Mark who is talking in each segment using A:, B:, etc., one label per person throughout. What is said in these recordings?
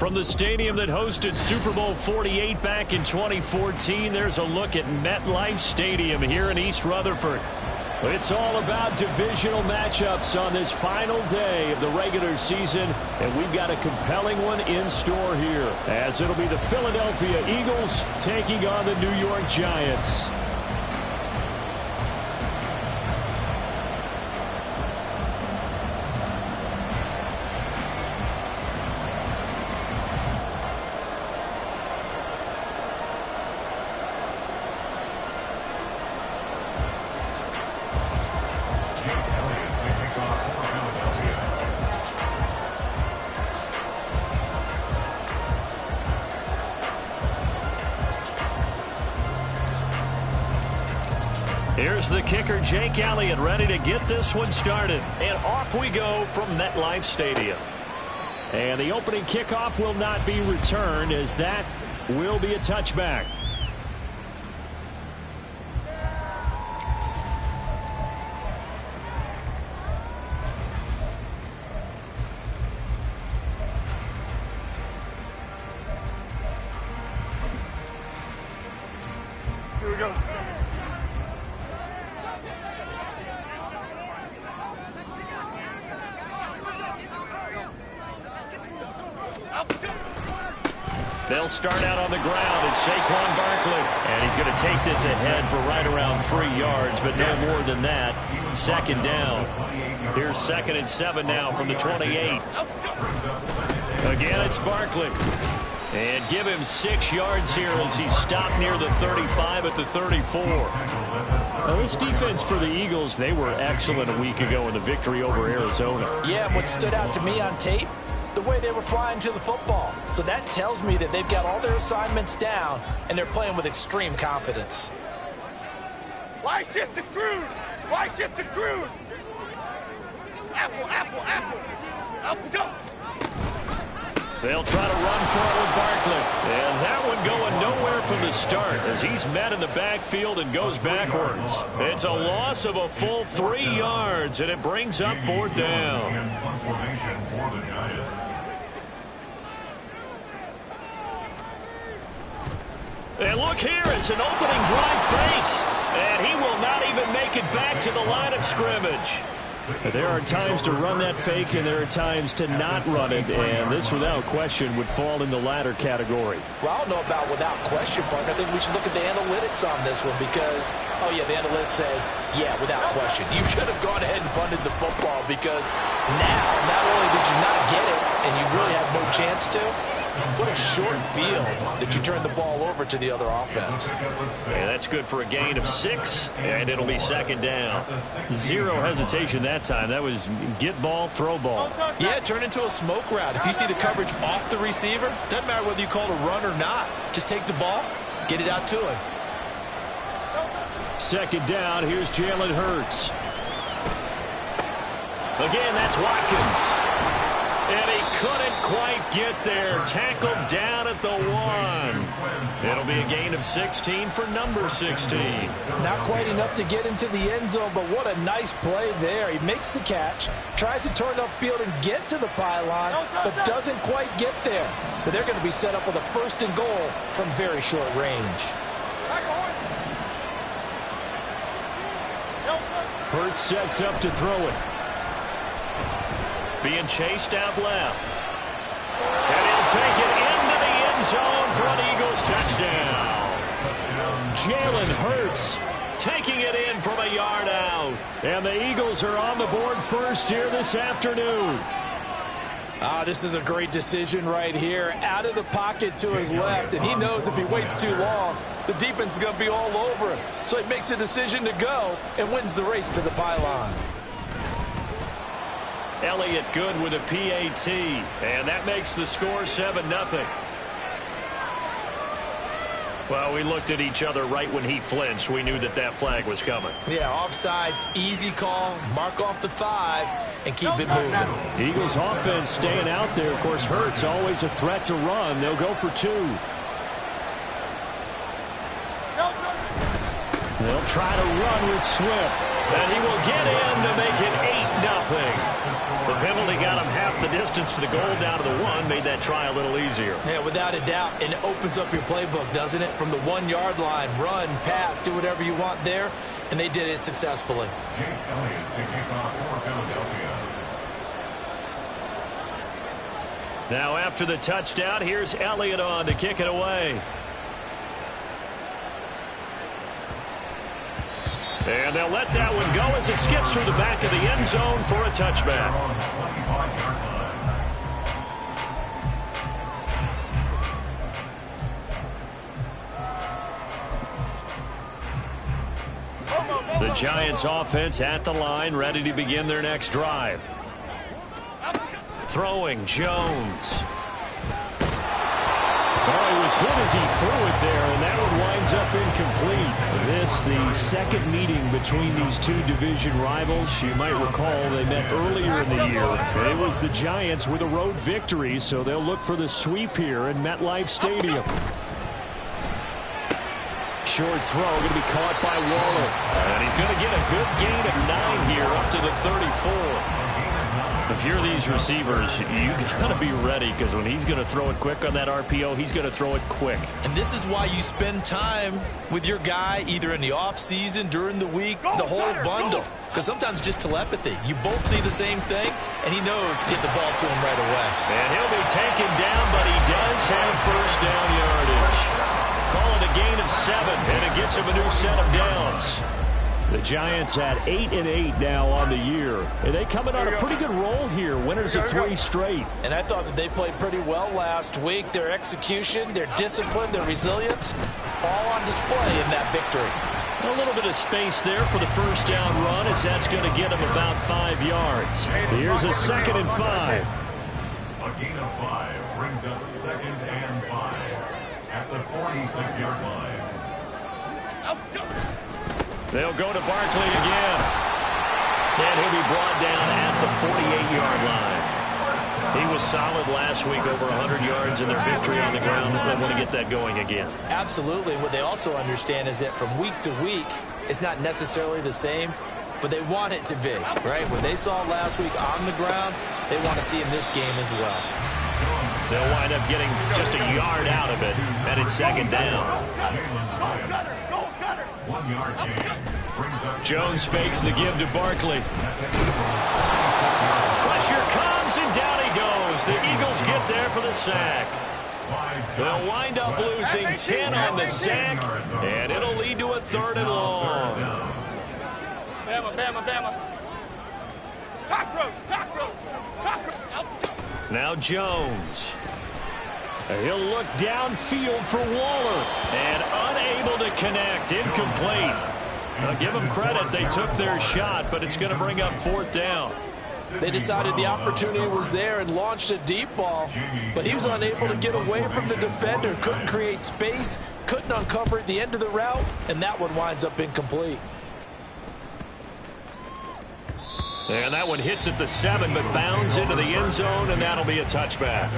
A: From the stadium that hosted Super Bowl 48 back in 2014, there's a look at MetLife Stadium here in East Rutherford. It's all about divisional matchups on this final day of the regular season, and we've got a compelling one in store here, as it'll be the Philadelphia Eagles taking on the New York Giants. Here's the kicker, Jake Elliott, ready to get this one started. And off we go from MetLife Stadium. And the opening kickoff will not be returned, as that will be a touchback.
B: Here we go.
A: They'll start out on the ground, and Saquon Barkley. And he's going to take this ahead for right around 3 yards, but no more than that. Second down. Here's 2nd and 7 now from the 28. Again, it's Barkley. And give him 6 yards here as he's stopped near the 35 at the 34. Now, this defense for the Eagles, they were excellent a week ago in the victory over Arizona.
C: Yeah, and what stood out to me on tape, the way they were flying to the football. So that tells me that they've got all their assignments down, and they're playing with extreme confidence.
B: Why shift to crude? Why shift to crude? Apple, apple, apple. Apple, go.
A: They'll try to run for it with Barkley. And that one going nowhere from the start as he's met in the backfield and goes backwards. It's a loss of a full 3 yards, and it brings up 4th down. And look here, it's an opening drive fake. And he will not even make it back to the line of scrimmage. There are times to run that fake, and there are times to not run it, and this, without question, would fall in the latter category.
C: Well, I don't know about without question, partner. I think we should look at the analytics on this one because, oh, yeah, the analytics say, yeah, without question. You should have gone ahead and punted the football because now, not only did you not get it, and you really have no chance to, what a short field that you turn the ball over to the other offense.
A: And that's good for a gain of 6, and it'll be 2nd down. Zero hesitation that time. That was get ball, throw ball.
C: Yeah, turn into a smoke route. If you see the coverage off the receiver, doesn't matter whether you call it a run or not. Just take the ball, get it out to him.
A: 2nd down, here's Jalen Hurts. Again, that's Watkins. And he couldn't quite get there. Tackled down at the 1. It'll be a gain of 16 for number 16.
C: Not quite enough to get into the end zone, but what a nice play there. He makes the catch, tries to turn upfield and get to the pylon, but doesn't quite get there. But they're going to be set up with a 1st and goal from very short range.
A: Hurts sets up to throw it. Being chased out left. And he'll take it into the end zone for an Eagles touchdown. Jalen Hurts taking it in from a yard out. And the Eagles are on the board first here this afternoon.
C: This is a great decision right here. Out of the pocket to his left, and he knows if he waits too long, the defense is going to be all over him. So he makes a decision to go and wins the race to the pylon.
A: Elliott good with a PAT, and that makes the score 7-0. Well, we looked at each other right when he flinched. We knew that that flag was coming.
C: Yeah, offsides, easy call, mark off the 5, and keep it moving.
A: Eagles offense staying out there. Of course, Hurts always a threat to run. They'll go for 2. They'll try to run with Swift. And he will get in to make it 8-0. The penalty got him half the distance to the goal down to the 1, made that try a little easier.
C: Yeah, without a doubt. And it opens up your playbook, doesn't it? From the 1-yard line, run, pass, do whatever you want there. And they did it successfully.
D: Jake Elliott to kick off for Philadelphia.
A: Now after the touchdown, here's Elliott on to kick it away. And they'll let that one go as it skips through the back of the end zone for a touchback. The Giants offense at the line, ready to begin their next drive. Throwing Jones.
E: Oh, he was hit as he threw it there, and that one winds up incomplete. This, the second meeting between these two division rivals. You might recall they met earlier in the year. It was the Giants with a road victory, so they'll look for the sweep here in MetLife Stadium. Short throw going to be caught by Waller.
A: And he's going to get a good gain of 9 here up to the 34. If you're these receivers, you got to be ready, because when he's going to throw it quick on that RPO, he's going to throw it quick.
C: And this is why you spend time with your guy either in the offseason, during the week, the whole bundle. Because sometimes it's just telepathy. You both see the same thing, and he knows get the ball to him right away.
A: And he'll be taken down, but he does have first down yardage. Call it a gain of 7, and it gets him a new set of downs.
E: The Giants at 8-8 now on the year. And they coming on a pretty good roll here. Winners of 3 straight.
C: And I thought that they played pretty well last week. Their execution, their discipline, their resilience, all on display in that victory.
A: A little bit of space there for the first down run, as that's going to get him about 5 yards.
E: Here's a 2nd and 5.
D: A gain of 5 brings up 2nd and 5 at the 46-yard line.
A: They'll go to Barkley again. And he'll be brought down at the 48-yard line. He was solid last week, over 100 yards in their victory on the ground. They want to get that going again.
C: Absolutely. What they also understand is that from week to week, it's not necessarily the same, but they want it to be, right? What they saw last week on the ground, they want to see in this game as well.
A: They'll wind up getting just a yard out of it, and it's 2nd down.
D: 1 yard gain brings up
A: Jones fakes the give to Barkley. Pressure comes, and down he goes. The Eagles get there for the sack. They'll wind up losing 10 on the sack, and it'll lead to a 3rd and long.
B: Bama, Bama, Bama. Cockroach, cockroach, cockroach.
A: Now Jones. He'll look downfield for Waller, and unable to connect. Incomplete. Now give them credit. They took their shot, but it's going to bring up 4th down.
C: They decided the opportunity was there and launched a deep ball, but he was unable to get away from the defender, couldn't create space, couldn't uncover at the end of the route, and that one winds up incomplete.
A: And that one hits at the 7, but bounds into the end zone, and that'll be a touchback.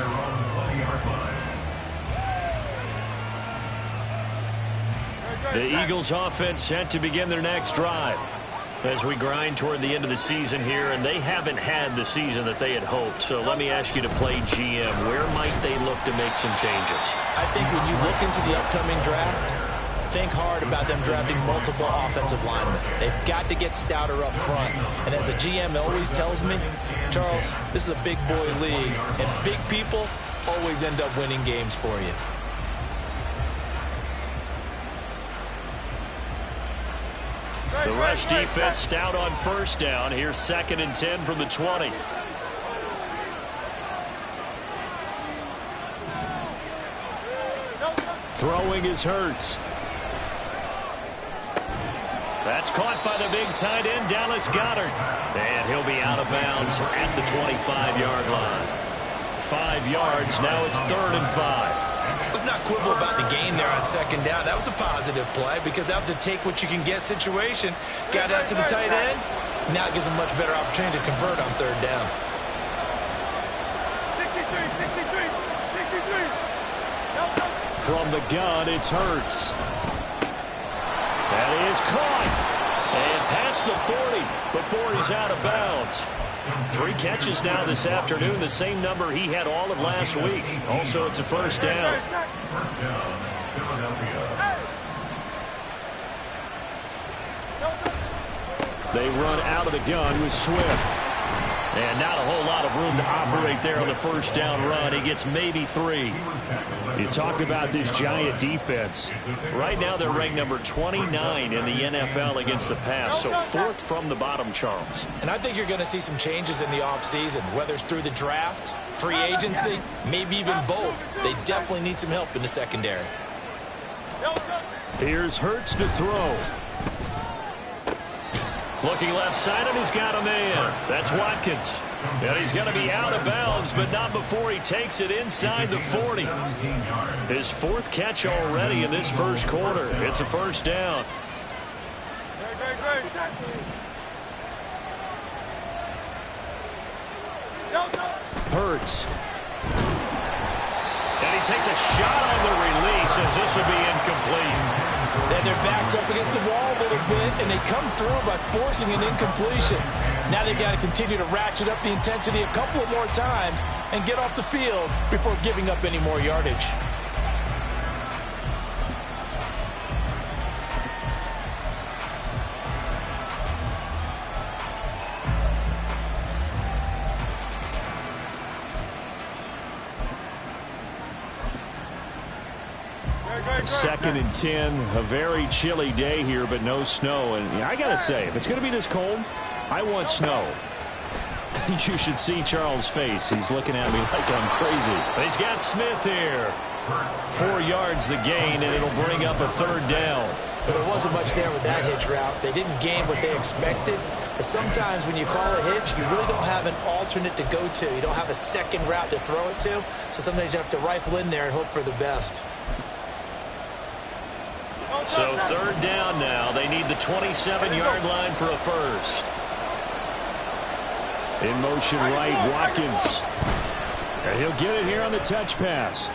A: The Eagles offense set to begin their next drive as we grind toward the end of the season here, and they haven't had the season that they had hoped. So let me ask you to play GM. Where might they look to make some changes?
C: I think when you look into the upcoming draft, think hard about them drafting multiple offensive linemen. They've got to get stouter up front. And as a GM always tells me, Charles, this is a big boy league, and big people always end up winning games for you.
A: The rush defense stout on first down. Here's 2nd and 10 from the 20.
E: Throwing is Hurts.
A: That's caught by the big tight end, Dallas Goedert. And he'll be out of bounds at the 25-yard line. 5 yards. Now it's 3rd and 5.
C: Let's not quibble about the gain there on 2nd down. That was a positive play because that was a take-what-you-can-get situation. Got out to the tight end. Now it gives them much better opportunity to convert on 3rd down.
B: 63.
E: From the gun, it's Hurts. That
A: is caught. And past the 40 before he's out of bounds. 3 catches now this afternoon, the same number he had all of last week. Also, it's a first down.
D: First down, Philadelphia.
E: They run out of the gun with Swift.
A: And not a whole lot of room to operate there on the first down run. He gets maybe 3.
E: You talk about this Giant defense.
A: Right now they're ranked number 29 in the NFL against the pass, so 4th from the bottom, Charles.
C: And I think you're going to see some changes in the offseason, whether it's through the draft, free agency, maybe even both. They definitely need some help in the secondary.
E: Here's Hurts to throw.
A: Looking left side, and he's got a man. That's Watkins. And he's going to be out of bounds, but not before he takes it inside the 40. His 4th catch already in this first quarter. It's a first down.
E: Hurts.
A: And he takes a shot on the release as this will be incomplete.
C: Then their backs up against the wall a little bit, and they come through by forcing an incompletion. Now they've got to continue to ratchet up the intensity a couple of more times and get off the field before giving up any more yardage.
E: Second and 10, a very chilly day here, but no snow. And I got to say, if it's going to be this cold, I want snow. You should see Charles' face. He's looking at me like I'm crazy.
A: He's got Smith here. 4 yards the gain, and it'll bring up a 3rd down.
C: But there wasn't much there with that hitch route. They didn't gain what they expected. But sometimes when you call a hitch, you really don't have an alternate to go to. You don't have a second route to throw it to. So sometimes you have to rifle in there and hope for the best.
A: So 3rd down now. They need the 27-yard line for a first.
E: In motion right, Watkins. And he'll get it here on the touch pass.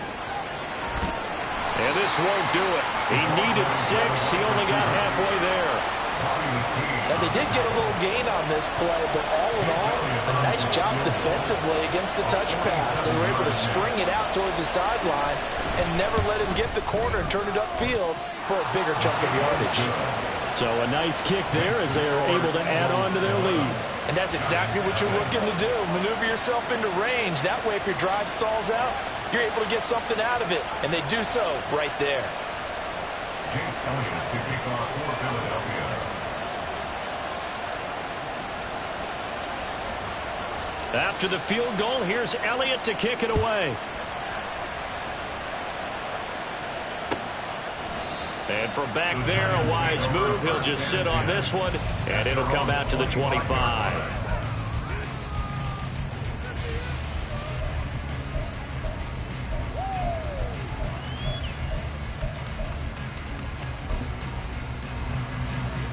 A: And this won't do it. He needed 6. He only got halfway there.
C: Now they did get a little gain on this play, but all in all, a nice job defensively against the touch pass. They were able to string it out towards the sideline and never let him get the corner and turn it upfield for a bigger chunk of yardage.
E: So a nice kick there as they are able to add on to their lead.
C: And that's exactly what you're looking to do. Maneuver yourself into range. That way, if your drive stalls out, you're able to get something out of it. And they do so right there.
D: Chase Elliott to kick off for Philadelphia.
A: After the field goal, here's Elliott to kick it away. And from back there, a wise move. He'll just sit on this one, and it'll come out to the 25.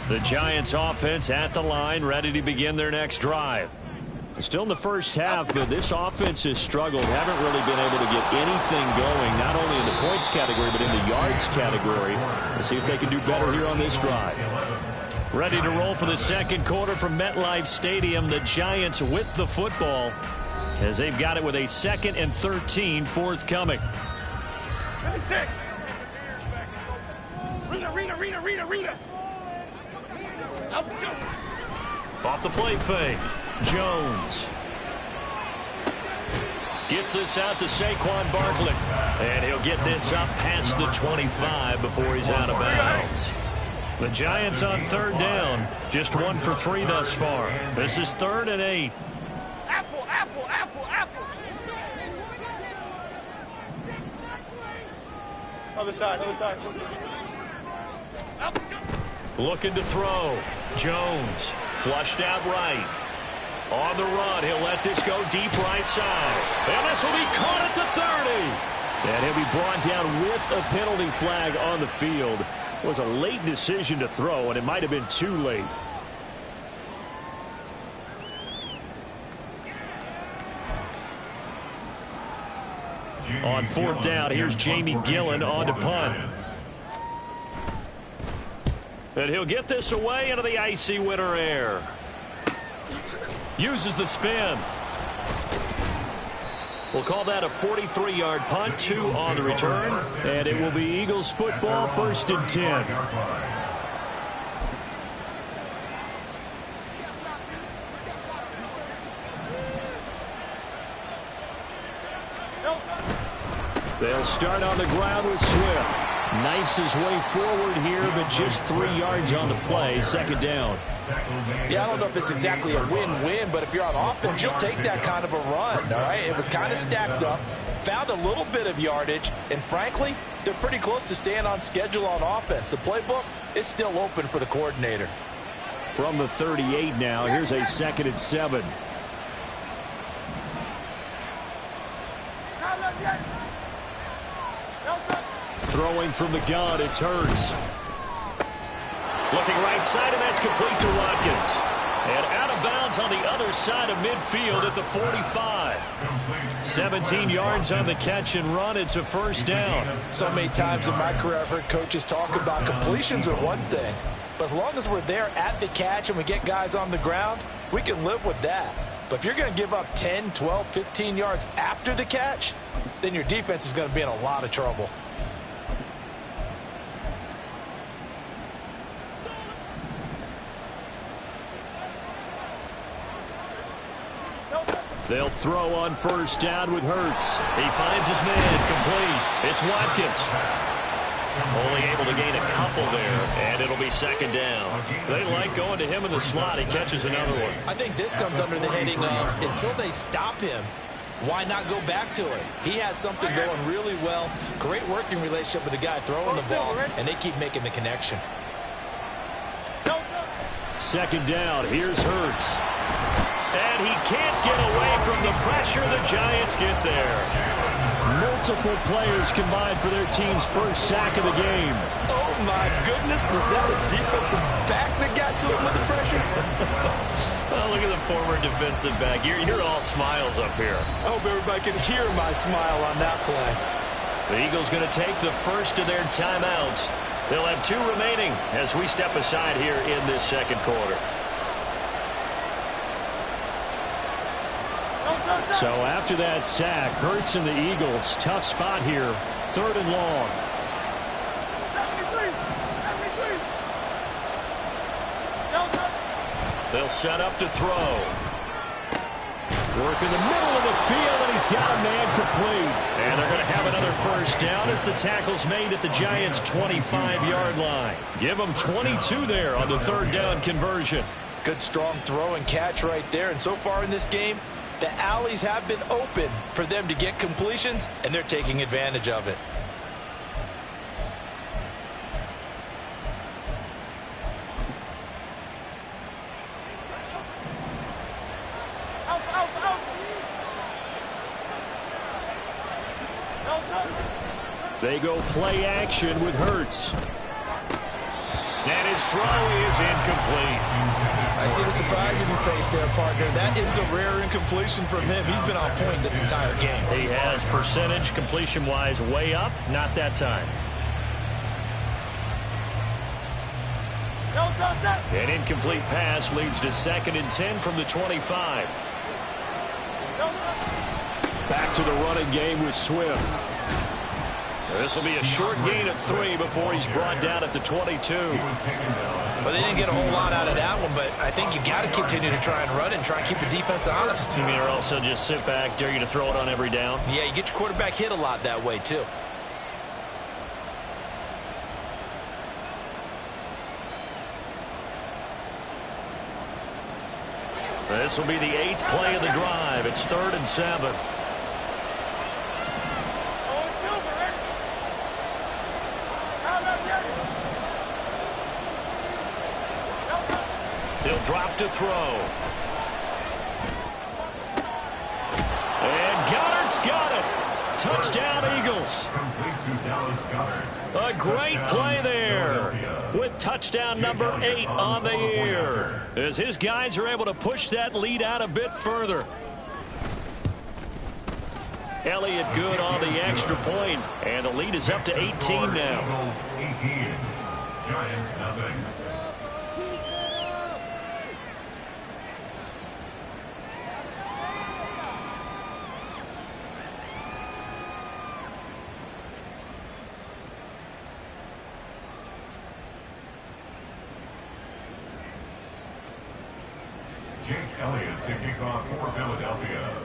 A: The Giants offense at the line, ready to begin their next drive. Still in the first half, but this offense has struggled. Haven't really been able to get anything going, not only in the points category, but in the yards category. Let's see if they can do better here on this drive. Ready to roll for the second quarter from MetLife Stadium. The Giants with the football as they've got it with a 2nd and 13 forthcoming.
B: 26. Rita.
A: Off the play fake. Jones gets this out to Saquon Barkley, and he'll get this up past the 25 before he's out of bounds. The Giants on 3rd down, just 1 for 3 thus far. This is 3rd and 8.
B: Apple. Other side.
A: Looking to throw. Jones flushed out right. On the run, he'll let this go deep right side. And this will be caught at the 30.
E: And he'll be brought down with a penalty flag on the field. It was a late decision to throw, and it might have been too late.
A: On 4th down, here's Jamie Gillen on to punt. And he'll get this away into the icy winter air. Uses the spin. We'll call that a 43-yard punt, 2 on the return.
E: And it will be Eagles football, 1st and 10. They'll start on the ground with Swift. Knifes his way forward here, but just 3 yards on the play. 2nd down.
C: Yeah, I don't know if it's exactly a win-win, but if you're on offense, you'll take that kind of a run, all right? It was kind of stacked up, found a little bit of yardage, and frankly, they're pretty close to staying on schedule on offense. The playbook is still open for the coordinator.
E: From the 38 now, here's a 2nd and 7. Throwing from the gun, it's Hurts.
A: Looking right side, and that's complete to Watkins. And out of bounds on the other side of midfield at the 45. 17 yards on the catch and run. It's a 1st down.
C: So many times in my career, I've heard coaches talk about completions are one thing. But as long as we're there at the catch and we get guys on the ground, we can live with that. But if you're going to give up 10, 12, 15 yards after the catch, then your defense is going to be in a lot of trouble.
E: They'll throw on 1st down with Hurts.
A: He finds his man complete. It's Watkins. Only able to gain a couple there, and it'll be 2nd down. They like going to him in the slot. He catches another one.
C: I think this comes under the heading of until they stop him, why not go back to it? He has something going really well. Great working relationship with the guy throwing the ball, and they keep making the connection.
E: 2nd down. Here's Hurts.
A: And he can't get away from the pressure. The Giants get there.
E: Multiple players combined for their team's 1st sack of the game.
C: Oh, my goodness. Was that a defensive back that got to him with the pressure?
A: Oh, look at the former defensive back. You're all smiles up here.
C: I hope everybody can hear my smile on that play.
A: The Eagles going to take the first of their timeouts. They'll have 2 remaining as we step aside here in this 2nd quarter.
E: So after that sack, Hurts and the Eagles, tough spot here, 3rd and long.
A: They'll set up to throw.
E: Work in the middle of the field, and he's got a man complete.
A: And they're going to have another 1st down as the tackle's made at the Giants' 25-yard line. Give them 22 there on the 3rd down conversion.
C: Good, strong throw and catch right there. And so far in this game, the alleys have been open for them to get completions, and they're taking advantage of it.
E: They go play action with Hurts.
A: And his throw is incomplete.
C: I see the surprise in your face there, partner. That is a rare incompletion from him. He's been on point this entire game.
A: He has percentage completion-wise way up. Not that time. An incomplete pass leads to 2nd and 10 from the 25.
E: Back to the running game with Swift.
A: This will be a short gain of 3 before he's brought down at the 22.
C: Well, they didn't get a whole lot out of that one, but I think you got to continue to try and run and try and keep the defense honest.
A: You mean, or also just sit back, dare you to throw it on every down?
C: Yeah, you get your quarterback hit a lot that way, too.
A: This will be the 8th play of the drive. It's 3rd and 7. He'll drop to throw. And Goddard's got it. Touchdown, Eagles. A great play there with touchdown number 8 on the year as his guys are able to push that lead out a bit further. Elliott good on the extra point, and the lead is up to 18 now.
D: Giants nothing. kickoff for Philadelphia.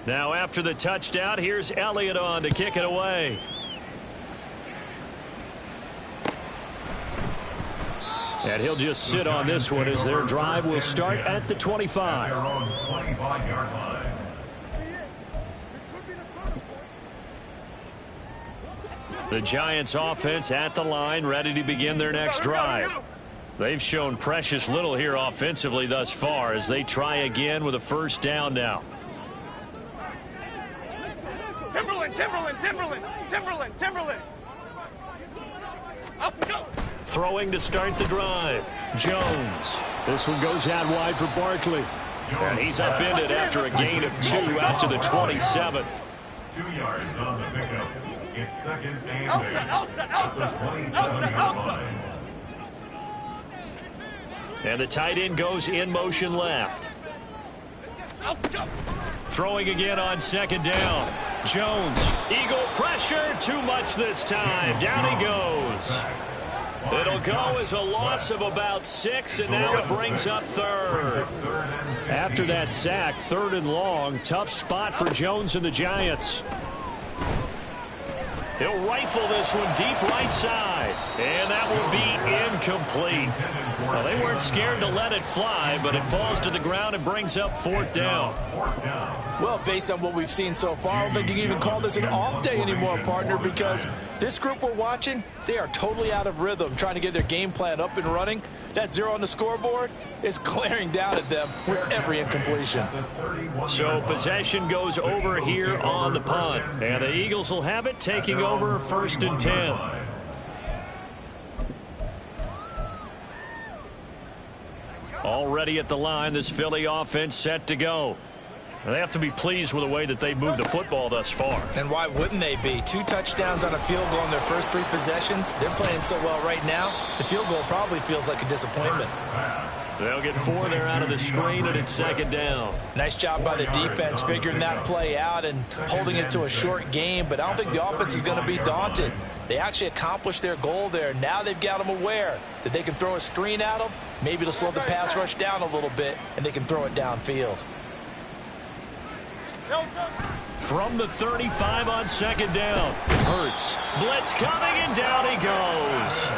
A: Now after the touchdown, here's Elliott on to kick it away. And he'll just sit on this one as their drive will start at the 25.
D: Their own 25-yard line.
A: The Giants offense at the line, ready to begin their next drive. They've shown precious little here offensively thus far as they try again with a first down now.
B: Timberland. Up and go.
A: Throwing to start the drive. Jones.
E: This one goes out wide for Barkley.
A: And he's upended after a gain of 2 out to the 27.
D: 2 yards on the pickup. It's second and 8
B: Outside.
D: at the 27-yard line.
A: And the tight end goes in motion left. Throwing again on second down. Jones. Eagle pressure. Too much this time. Down he goes. It'll go as a loss of about 6, and now it brings up third.
E: After that sack, 3rd and long. Tough spot for Jones and the Giants.
A: He'll rifle this one deep right side. And that will be incomplete. Well, they weren't scared to let it fly, but it falls to the ground and brings up 4th down.
C: Well, based on what we've seen so far, I don't think you can even call this an off day anymore, partner, because this group we're watching, they are totally out of rhythm, trying to get their game plan up and running. That 0 on the scoreboard is glaring down at them with every incompletion.
A: So possession goes over here on the punt. And the Eagles will have it, taking over 1st and 10. Already at the line, this Philly offense set to go. They have to be pleased with the way that they've moved the football thus far.
C: And why wouldn't they be? 2 touchdowns on a field goal in their first 3 possessions. They're playing so well right now, the field goal probably feels like a disappointment.
A: They'll get 4 there out of the screen, and it's 2nd down.
C: Nice job by the defense figuring that play out and holding it to a short game, but I don't think the offense is going to be daunted. They actually accomplished their goal there. Now they've got them aware that they can throw a screen at them. Maybe it'll slow the pass rush down a little bit, and they can throw it downfield.
A: From the 35 on 2nd down. Hurts. Blitz coming, and down he goes.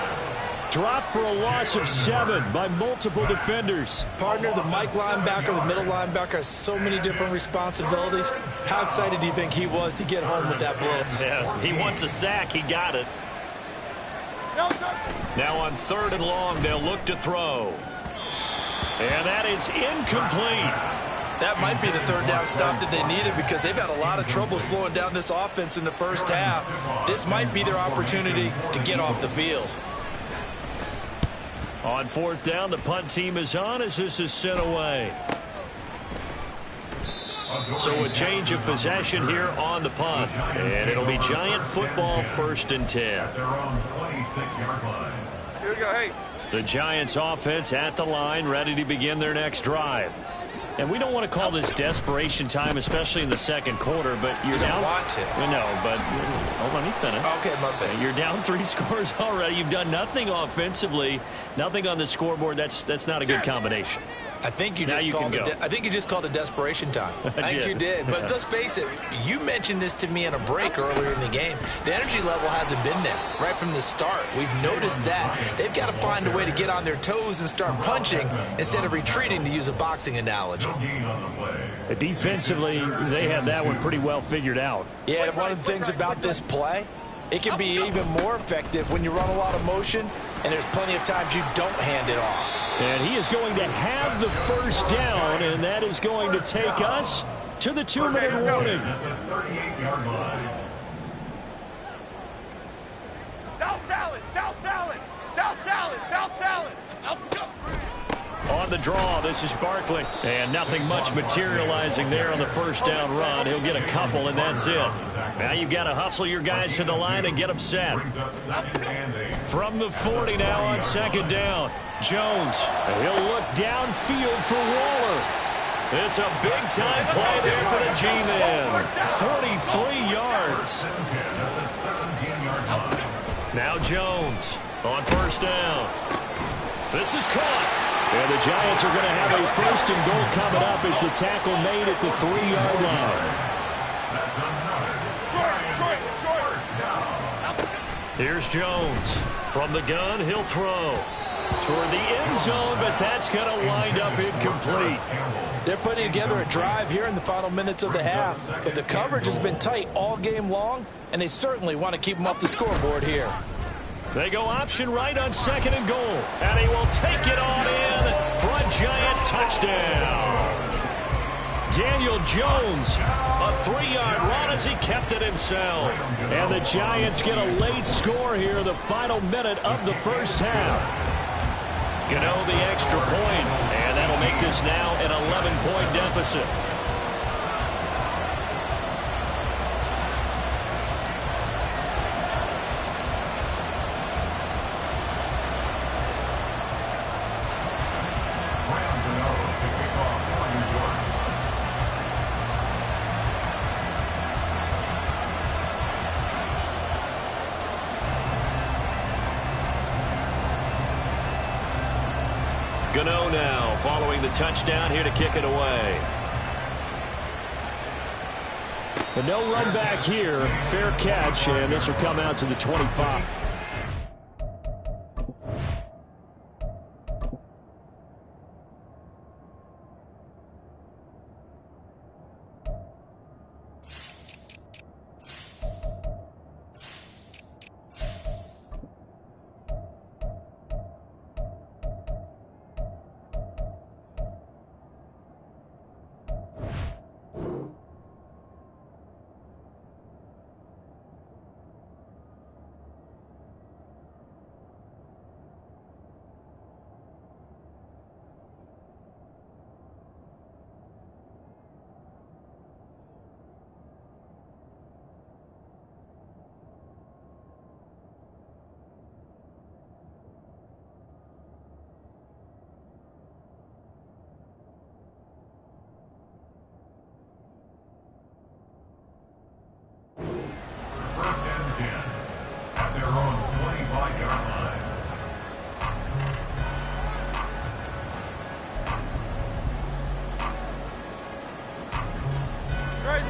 E: Dropped for a loss of 7 by multiple defenders.
C: Partner, the Mike linebacker, the middle linebacker has so many different responsibilities. How excited do you think he was to get home with that blitz?
A: Yeah, he wants a sack. He got it. Now on 3rd and long, they'll look to throw. And that is incomplete.
C: That might be the 3rd down stop that they needed because they've had a lot of trouble slowing down this offense in the first half. This might be their opportunity to get off the field.
A: On 4th down, the punt team is on as this is sent away. So a change of possession here on the punt. And it'll be Giant football 1st and 10.
D: Their own 26-yard line.
B: Here we go, hey.
A: The Giants offense at the line, ready to begin their next drive. And we don't want to call this desperation time, especially in the 2nd quarter, but you're down.
C: Want to.
A: No, but hold on, let me finish.
C: Okay, my bad.
A: You're down 3 scores already. You've done nothing offensively, nothing on the scoreboard. That's not a good combination.
C: I think you
A: Now
C: just
A: you
C: called
A: can
C: it.
A: go.
C: I think you just called it desperation time. I think you did. But let's face it. You mentioned this to me in a break earlier in the game. The energy level hasn't been there right from the start. We've noticed that they've got to find a way to get on their toes and start punching instead of retreating, to use a boxing analogy.
E: Defensively, they had that one pretty well figured out.
C: Yeah, and one of the things about this play, it can be even more effective when you run a lot of motion, and there's plenty of times you don't hand it off.
E: And he is going to have the 1st down, and that is going to take us to the 2-minute warning.
B: South salad. Up go.
A: On the draw, this is Barkley. And nothing much materializing there on the 1st down run. He'll get a couple, and that's it. Now you've got to hustle your guys to the line and get them set. From the 40 now on 2nd down. Jones. He'll look downfield for Waller. It's a big-time play there for the G-Men. 43 yards. Now Jones on 1st down. This is caught.
E: And the Giants are going to have a 1st and goal coming up as the tackle made at the 3-yard line.
A: Here's Jones. From the gun, he'll throw toward the end zone, but that's going to wind up incomplete.
C: They're putting together a drive here in the final minutes of the half. But the coverage has been tight all game long, and they certainly want to keep them off the scoreboard here.
A: They go option right on 2nd and goal. And he will take it on in for a Giant touchdown. Daniel Jones, a 3-yard run as he kept it himself.
E: And the Giants get a late score here, the final minute of the first half.
A: Gano the extra point, and that'll make this now an 11-point deficit. Gano now following the touchdown here to kick it away.
E: But no run back here. Fair catch, and this will come out to the 25.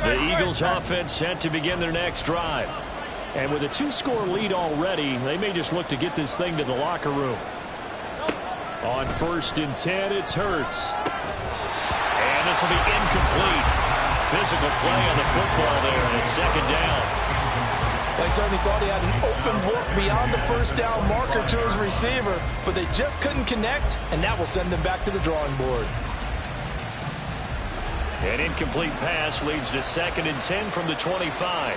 A: The Eagles offense set to begin their next drive.
E: And with a 2-score lead already, they may just look to get this thing to the locker room. On 1st and 10, it's Hurts.
A: And this will be incomplete. Physical play on the football there, and it's 2nd down.
C: They certainly thought he had an open look beyond the 1st down marker to his receiver, but they just couldn't connect, and that will send them back to the drawing board.
A: An incomplete pass leads to 2nd and 10 from the 25.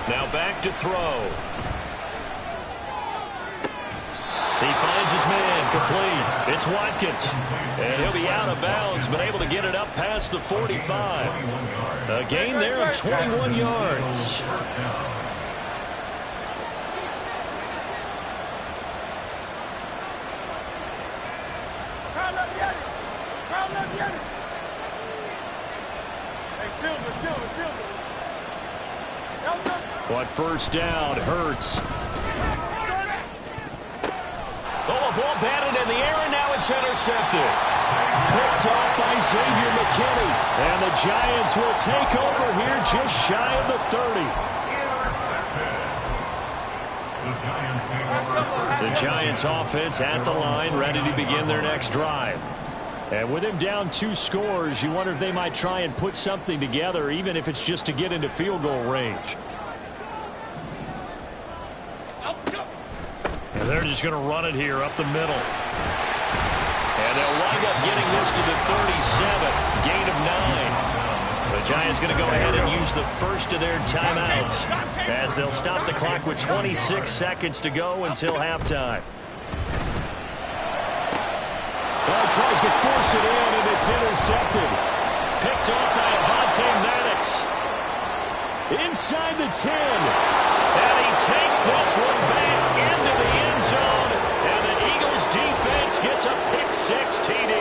A: Now back to throw. He finds his man, complete. It's Watkins. And he'll be out of bounds, but able to get it up past the 45. A gain there of 21 yards.
E: On 1st down, Hurts.
A: Oh, a ball batted in the air, and now it's intercepted.
E: Picked off by Xavier McKinney. And the Giants will take over here just shy of the 30.
A: The Giants offense at the line, ready to begin their next drive.
E: And with him down 2 scores, you wonder if they might try and put something together, even if it's just to get into field goal range.
A: And they're just going to run it here up the middle. And they'll wind up getting this to the 37. Gain of 9. The Giants going to go ahead and use the first of their timeouts as they'll stop the clock with 26 seconds to go until halftime.
E: Well, he tries to force it in, and it's intercepted.
A: Picked off by Avonte Maddox.
E: Inside the 10.
A: And he takes this one back into the end zone. And the Eagles defense gets a pick-6 TD.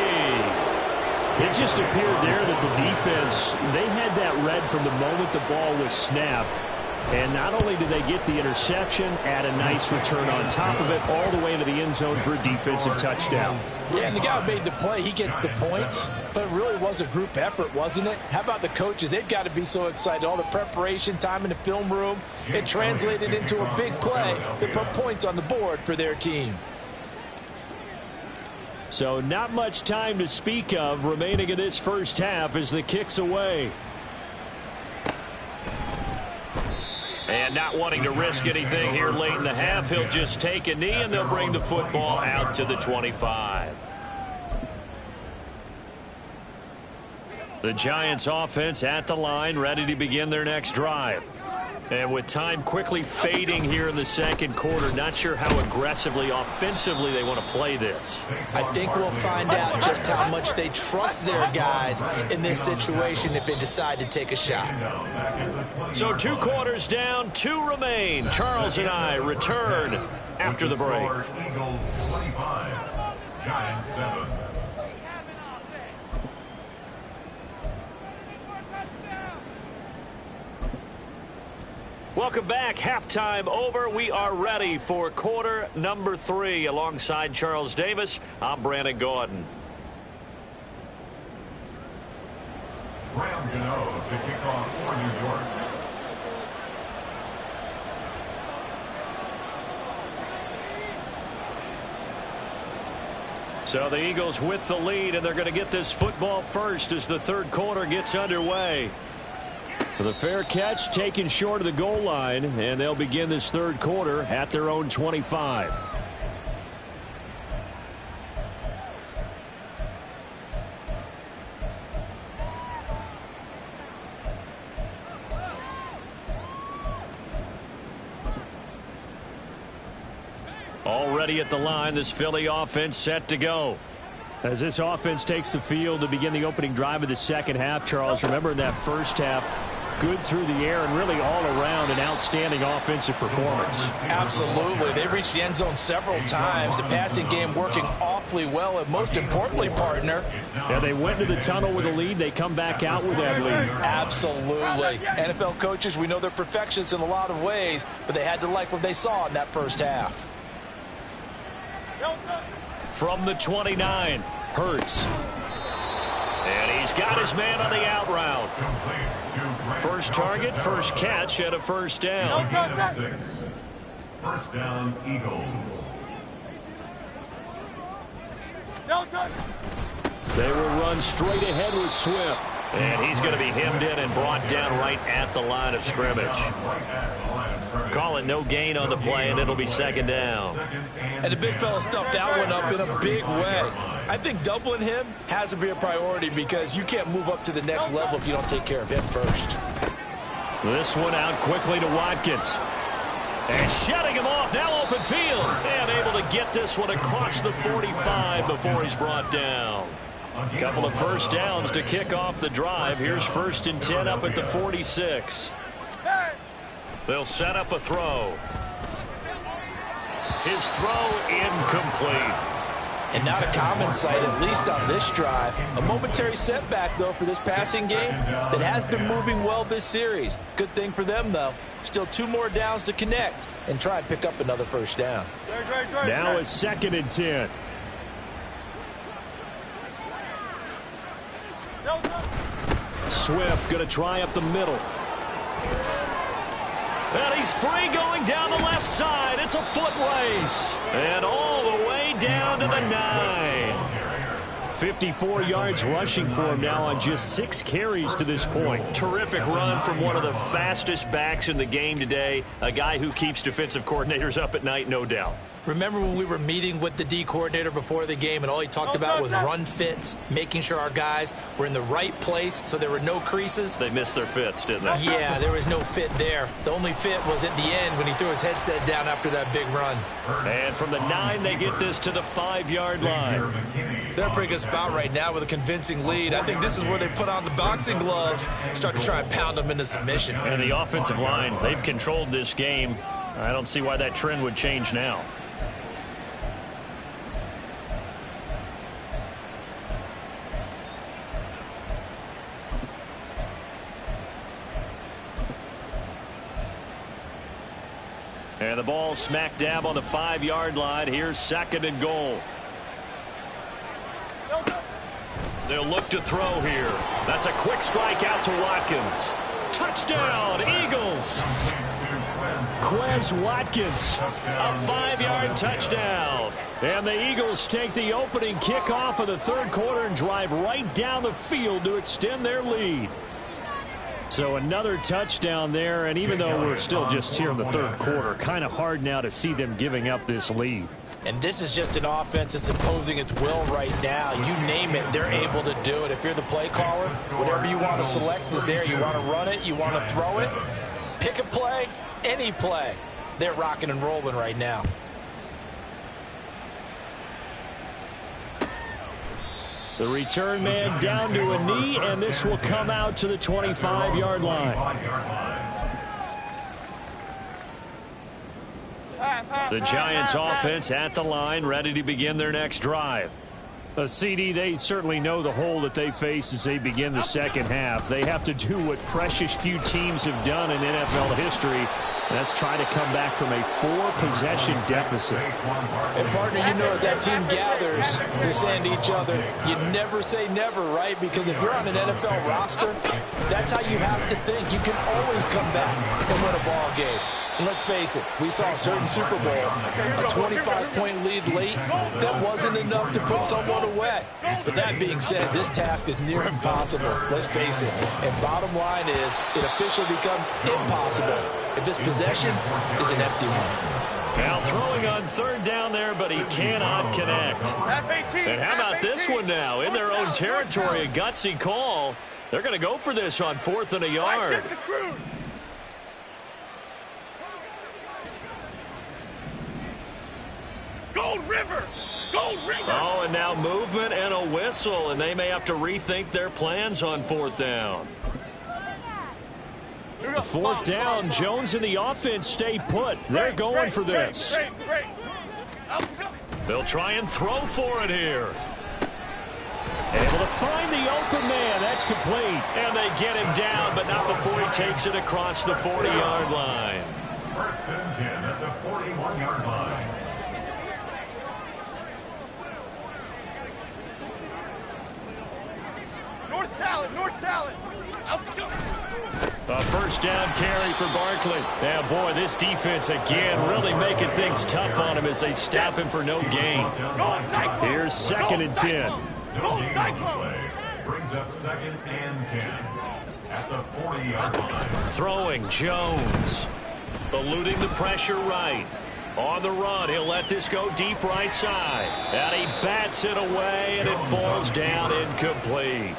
E: It just appeared there that the defense, they had that read from the moment the ball was snapped. And not only did they get the interception, add a nice return on top of it, all the way into the end zone for a defensive touchdown.
C: Yeah, and the guy who made the play, he gets the points, but it really was a group effort, wasn't it? How about the coaches? They've got to be so excited. All the preparation, time in the film room, it translated into a big play that put points on the board for their team.
E: So not much time to speak of remaining in this first half as the kick's away.
A: And not wanting to risk anything here late in the half, he'll just take a knee, and they'll bring the football out to the 25. The Giants offense at the line, ready to begin their next drive. And with time quickly fading here in the second quarter, not sure how aggressively, offensively they want to play this.
C: I think we'll find out just how much they trust their guys in this situation if they decide to take a shot.
A: So 2 quarters down, 2 remain. Charles and I return after the break.
D: Eagles 25, Giants 7.
A: Welcome back. Halftime over. We are ready for quarter number 3. Alongside Charles Davis, I'm Brandon Gaudin.
D: Graham Gano to kick off for New York.
A: So the Eagles with the lead, and they're going to get this football first as the third quarter gets underway.
E: The fair catch taken short of the goal line, and they'll begin this third quarter at their own 25.
A: Already at the line, this Philly offense set to go.
E: As this offense takes the field to begin the opening drive of the second half, Charles, remember in that first half, good through the air and really all around an outstanding offensive performance.
C: Absolutely. They reached the end zone several times. The passing game working awfully well, and most importantly, partner.
E: Yeah, they went to the tunnel with a lead. They come back out with that lead.
C: Absolutely. NFL coaches, we know they're perfectionists in a lot of ways, but they had to like what they saw in that first half.
A: From the 29, Hurts. And he's got his man on the out route. First target, first catch, and a first down.
D: First down, Eagles.
A: They will run straight ahead with Swift. And he's going to be hemmed in and brought down right at the line of scrimmage. Call it no gain on the play, and it'll be second down.
C: And the big fella stuffed that one up in a big way. I think doubling him has to be a priority because you can't move up to the next level if you don't take care of him first.
A: This one out quickly to Watkins. And shutting him off, now open field. And able to get this one across the 45 before he's brought down. A couple of first downs to kick off the drive. Here's 1st and 10 up at the 46. They'll set up a throw. His throw incomplete.
C: And not a common sight, at least on this drive. A momentary setback, though, for this passing game that has been moving well this series. Good thing for them, though. Still 2 more downs to connect and try and pick up another first down.
E: Now it's 2nd and 10. Swift going to try up the middle.
A: And he's free going down the left side. It's a foot race. And all the way down to the 9.
E: 54 yards rushing for him now on just 6 carries to this point.
A: Terrific run from one of the fastest backs in the game today. A guy who keeps defensive coordinators up at night, no doubt.
C: Remember when we were meeting with the D coordinator before the game and all he talked about was run fits, making sure our guys were in the right place so there were no creases?
A: They missed their fits, didn't they?
C: Yeah, there was no fit there. The only fit was at the end when he threw his headset down after that big run.
A: And from the 9, they get this to the 5-yard line.
C: They're a pretty good spot right now with a convincing lead. I think this is where they put on the boxing gloves, start to try and pound them into submission.
A: And the offensive line, they've controlled this game. I don't see why that trend would change now. And the ball smack dab on the 5-yard line. Here's 2nd and goal. They'll look to throw here. That's a quick strike out to Watkins. Touchdown, Eagles.
E: Quez Watkins.
A: A 5-yard touchdown.
E: And the Eagles take the opening kickoff of the 3rd quarter and drive right down the field to extend their lead. So another touchdown there, and even though we're still just here in the 3rd quarter, kind of hard now to see them giving up this lead.
C: And this is just an offense that's imposing its will right now. You name it, they're able to do it. If you're the play caller, whatever you want to select is there. You want to run it, you want to throw it, pick a play, any play. They're rocking and rolling right now.
E: The return man down to a knee, and this will come out to the 25-yard line.
A: The Giants offense at the line, ready to begin their next drive.
E: CD, they certainly know the hole that they face as they begin the 2nd half. They have to do what precious few teams have done in NFL history. That's try to come back from a 4-possession deficit.
C: And, partner, you know as that team gathers, they're saying to each other, you never say never, right? Because if you're on an NFL roster, that's how you have to think. You can always come back and win a ball game. And let's face it, we saw a certain Super Bowl, a 25-point lead late. That wasn't enough to put someone away. But that being said, this task is near impossible. Let's face it. And bottom line is, it officially becomes impossible if this possession is an empty one.
A: Now throwing on 3rd down there, but he cannot connect. And how about this one now? In their own territory, a gutsy call. They're going to go for this on 4th and a yard.
B: Gold River! Gold River!
A: Oh, and now movement and a whistle, and they may have to rethink their plans on 4th down.
E: 4th down, Jones and the offense stay put. They're going for this.
A: They'll try and throw for it here. Able to find the open man. That's complete. And they get him down, but not before he takes it across the 40-yard line.
D: 1st and 10 at the 41-yard line.
B: North salad.
A: A 1st down carry for Barkley. Now, boy, this defense again really making things tough on him as they stop him for no gain.
E: Here's 2nd and 10.
D: Brings up 2nd and 10 at the 40-yard line.
A: Throwing Jones. Eluding the pressure right. On the run, he'll let this go deep right side. And he bats it away, and it falls down incomplete.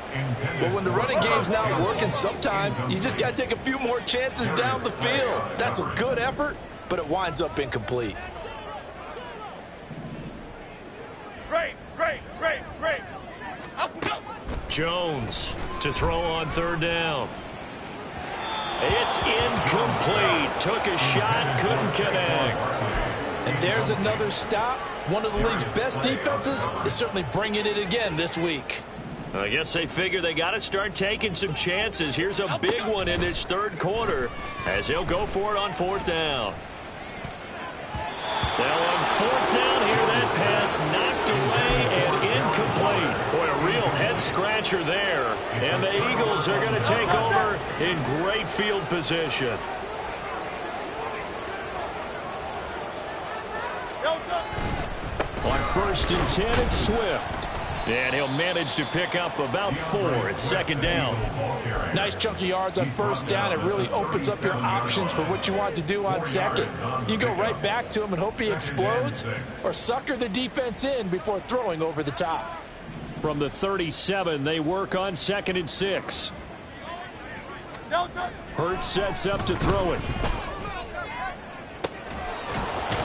C: But when the running game's not working, sometimes you just got to take a few more chances down the field. That's a good effort, but it winds up incomplete.
B: Great. Up and go.
A: Jones to throw on 3rd down. It's incomplete. Took a shot, couldn't connect.
C: And there's another stop. One of the league's best defenses is certainly bringing it again this week.
A: I guess they figure they got to start taking some chances. Here's a big one in this 3rd quarter as he'll go for it on 4th down. Now on 4th down here, that pass knocked away and incomplete. Boy, a real head-scratcher there. And the Eagles are going to take over in great field position.
E: On 1st and 10, it's Swift.
A: And he'll manage to pick up about 4 at 2nd down.
C: Nice chunk of yards on 1st down. It really opens up your options for what you want to do on 2nd. You go right back to him and hope he explodes, or sucker the defense in before throwing over the top.
E: From the 37, they work on 2nd and 6. Hurts sets up to throw it.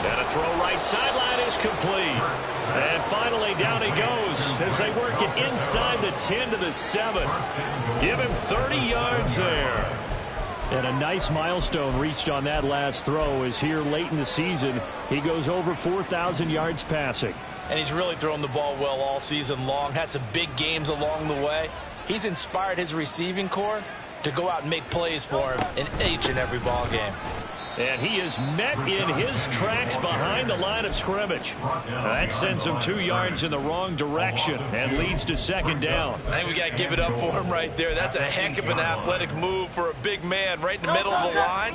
A: And a throw right sideline is complete. And finally down he goes as they work it inside the 10 to the 7. Give him 30 yards there.
E: And a nice milestone reached on that last throw as here late in the season he goes over 4,000 yards passing.
C: And he's really thrown the ball well all season long. Had some big games along the way. He's inspired his receiving corps to go out and make plays for him in each and every ball game.
A: And he is met in his tracks behind the line of scrimmage. That sends him 2 yards in the wrong direction and leads to second down.
C: I think we got to give it up for him right there. That's a heck of an athletic move for a big man right in the middle of the line.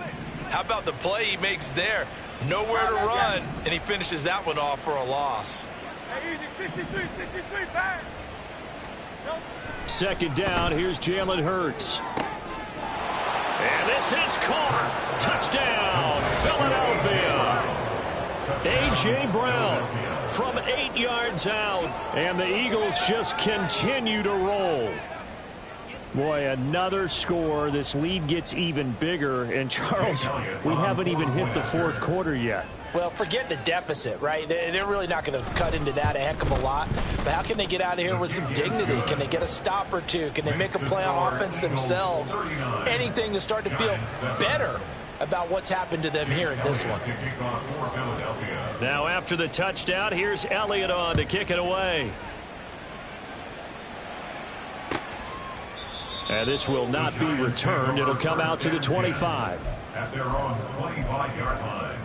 C: How about the play he makes there? Nowhere to run, and he finishes that one off for a loss.
E: Second down, here's Jalen Hurts.
A: And this is caught. Touchdown, Philadelphia. A.J. Brown from 8 yards out.
E: And the Eagles just continue to roll. Boy, another score. This lead gets even bigger. And, Charles, we haven't even hit the fourth quarter yet.
C: Well, forget the deficit, right? They're really not going to cut into that a heck of a lot. But how can they get out of here with some dignity? Can they get a stop or two? Can they make a play on offense themselves? Anything to start to feel better about what's happened to them here in this one.
A: Now after the touchdown, here's Elliott on to kick it away.
E: And this will not be returned. It'll come out to the 25.
D: At their own 25-yard line.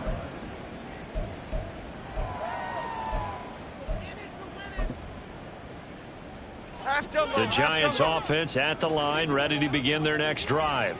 A: The Giants offense at the line, ready to begin their next drive.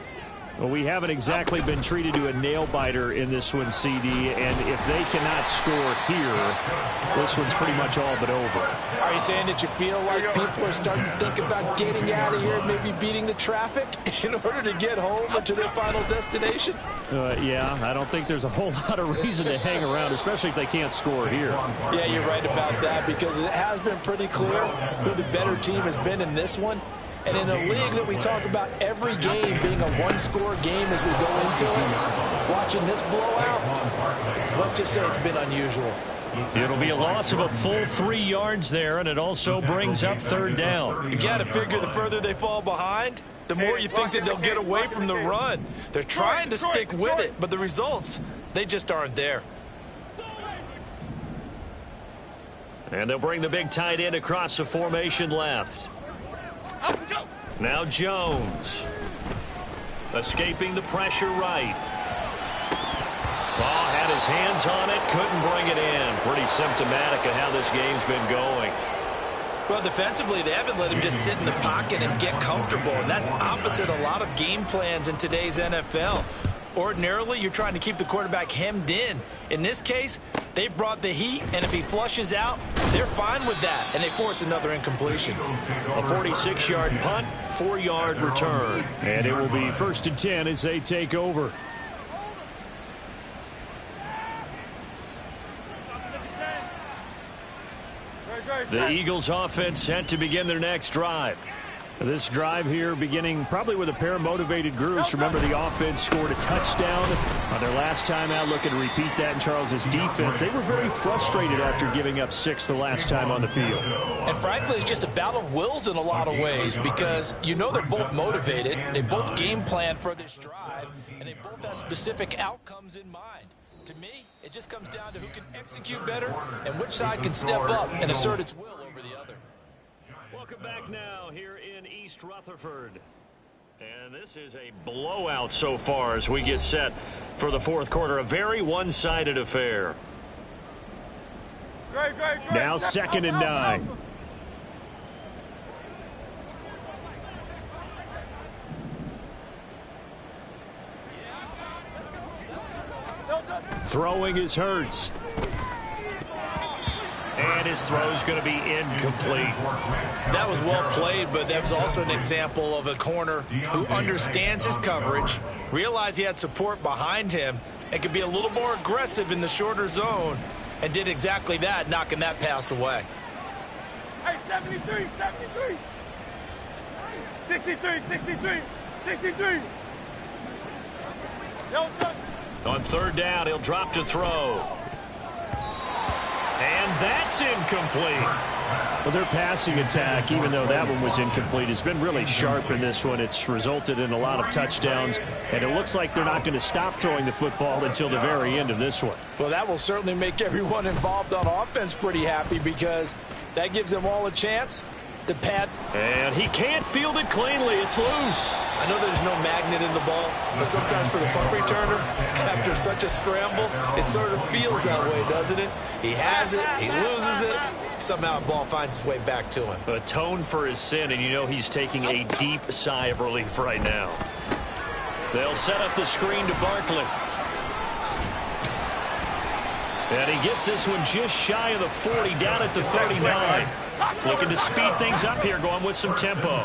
E: Well, we haven't exactly been treated to a nail-biter in this one, CD, and if they cannot score here, this one's pretty much all but over.
C: Are you saying that you feel like people are starting to think about getting out of here, maybe beating the traffic in order to get home or to their final destination?
E: Yeah, I don't think there's a whole lot of reason to hang around, especially if they can't score here.
C: Yeah, you're right about that, because it has been pretty clear who the better team has been in this one. And in a league that we talk about every game being a one-score game as we go into it, watching this blowout, let's just say it's been unusual.
A: It'll be a loss of a full 3 yards there, and it also brings up third down.
C: You've got to figure the further they fall behind, the more you think that they'll get away from the run. They're trying to stick with it, but the results, they just aren't there.
A: And they'll bring the big tight end across the formation left. Now Jones. Escaping the pressure right. Ball had his hands on it, couldn't bring it in. Pretty symptomatic of how this game's been going.
C: Well, defensively, they haven't let him just sit in the pocket and get comfortable, and that's opposite a lot of game plans in today's NFL. Ordinarily, you're trying to keep the quarterback hemmed in. In this case, they brought the heat, and if he flushes out, they're fine with that, and they force another incompletion.
A: A 46-yard punt, 4-yard return.
E: And it will be 1st and 10 as they take over.
A: The Eagles offense set to begin their next drive.
E: This drive here beginning probably with a pair of motivated groups. Remember, the offense scored a touchdown on their last time out. Looking to repeat that in Charles's defense. They were very frustrated after giving up 6 the last time on the field.
C: And frankly, it's just a battle of wills in a lot of ways, because you know they're both motivated. They both game plan for this drive, and they both have specific outcomes in mind. To me, it just comes down to who can execute better and which side can step up and assert its will over the other.
A: Welcome back now here in East Rutherford. And this is a blowout so far as we get set for the fourth quarter. A very one-sided affair.
E: Now 2nd and 9. Throwing is Hurts.
A: And his throw's going to be incomplete.
C: That was well played, but that was also an example of a corner who understands his coverage, realized he had support behind him, and could be a little more aggressive in the shorter zone, and did exactly that, knocking that pass away.
B: Hey, 73, 73. 63, 63, 63.
A: On third down, he'll drop to throw. And that's incomplete.
E: Well, their passing attack, even though that one was incomplete, has been really sharp in this one. It's resulted in a lot of touchdowns, and it looks like they're not going to stop throwing the football until the very end of this one.
C: Well, that will certainly make everyone involved on offense pretty happy, because that gives them all a chance to pad.
E: And he can't field it cleanly. It's loose.
C: I know there's no magnet in the ball, but sometimes for the punt returner, after such a scramble, it sort of feels that way, doesn't it? He has it, he loses it, somehow the ball finds its way back to him.
A: Atone for his sin, and you know he's taking a deep sigh of relief right now. They'll set up the screen to Barkley. And he gets this one just shy of the 40, down at the 39. Looking to speed things up here, going with some tempo.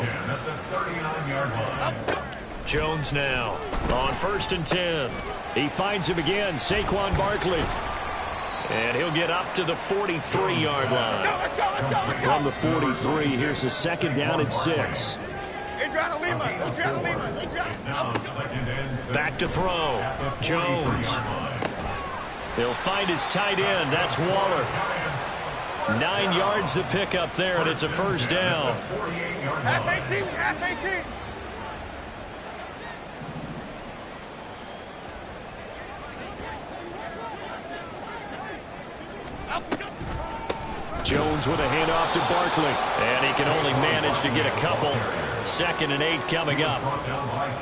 A: Jones now on 1st and 10.
E: He finds him again, Saquon Barkley.
A: And he'll get up to the 43-yard line.
B: Let's go.
E: From the 43, here's a 2nd down and 6.
A: Back to throw. Jones. He'll find his tight end. That's Waller. 9 yards to pick up there, and it's a 1st down.
B: Half 18.
E: Jones with a handoff to Barkley.
A: And he can only manage to get a couple. 2nd and 8 coming up.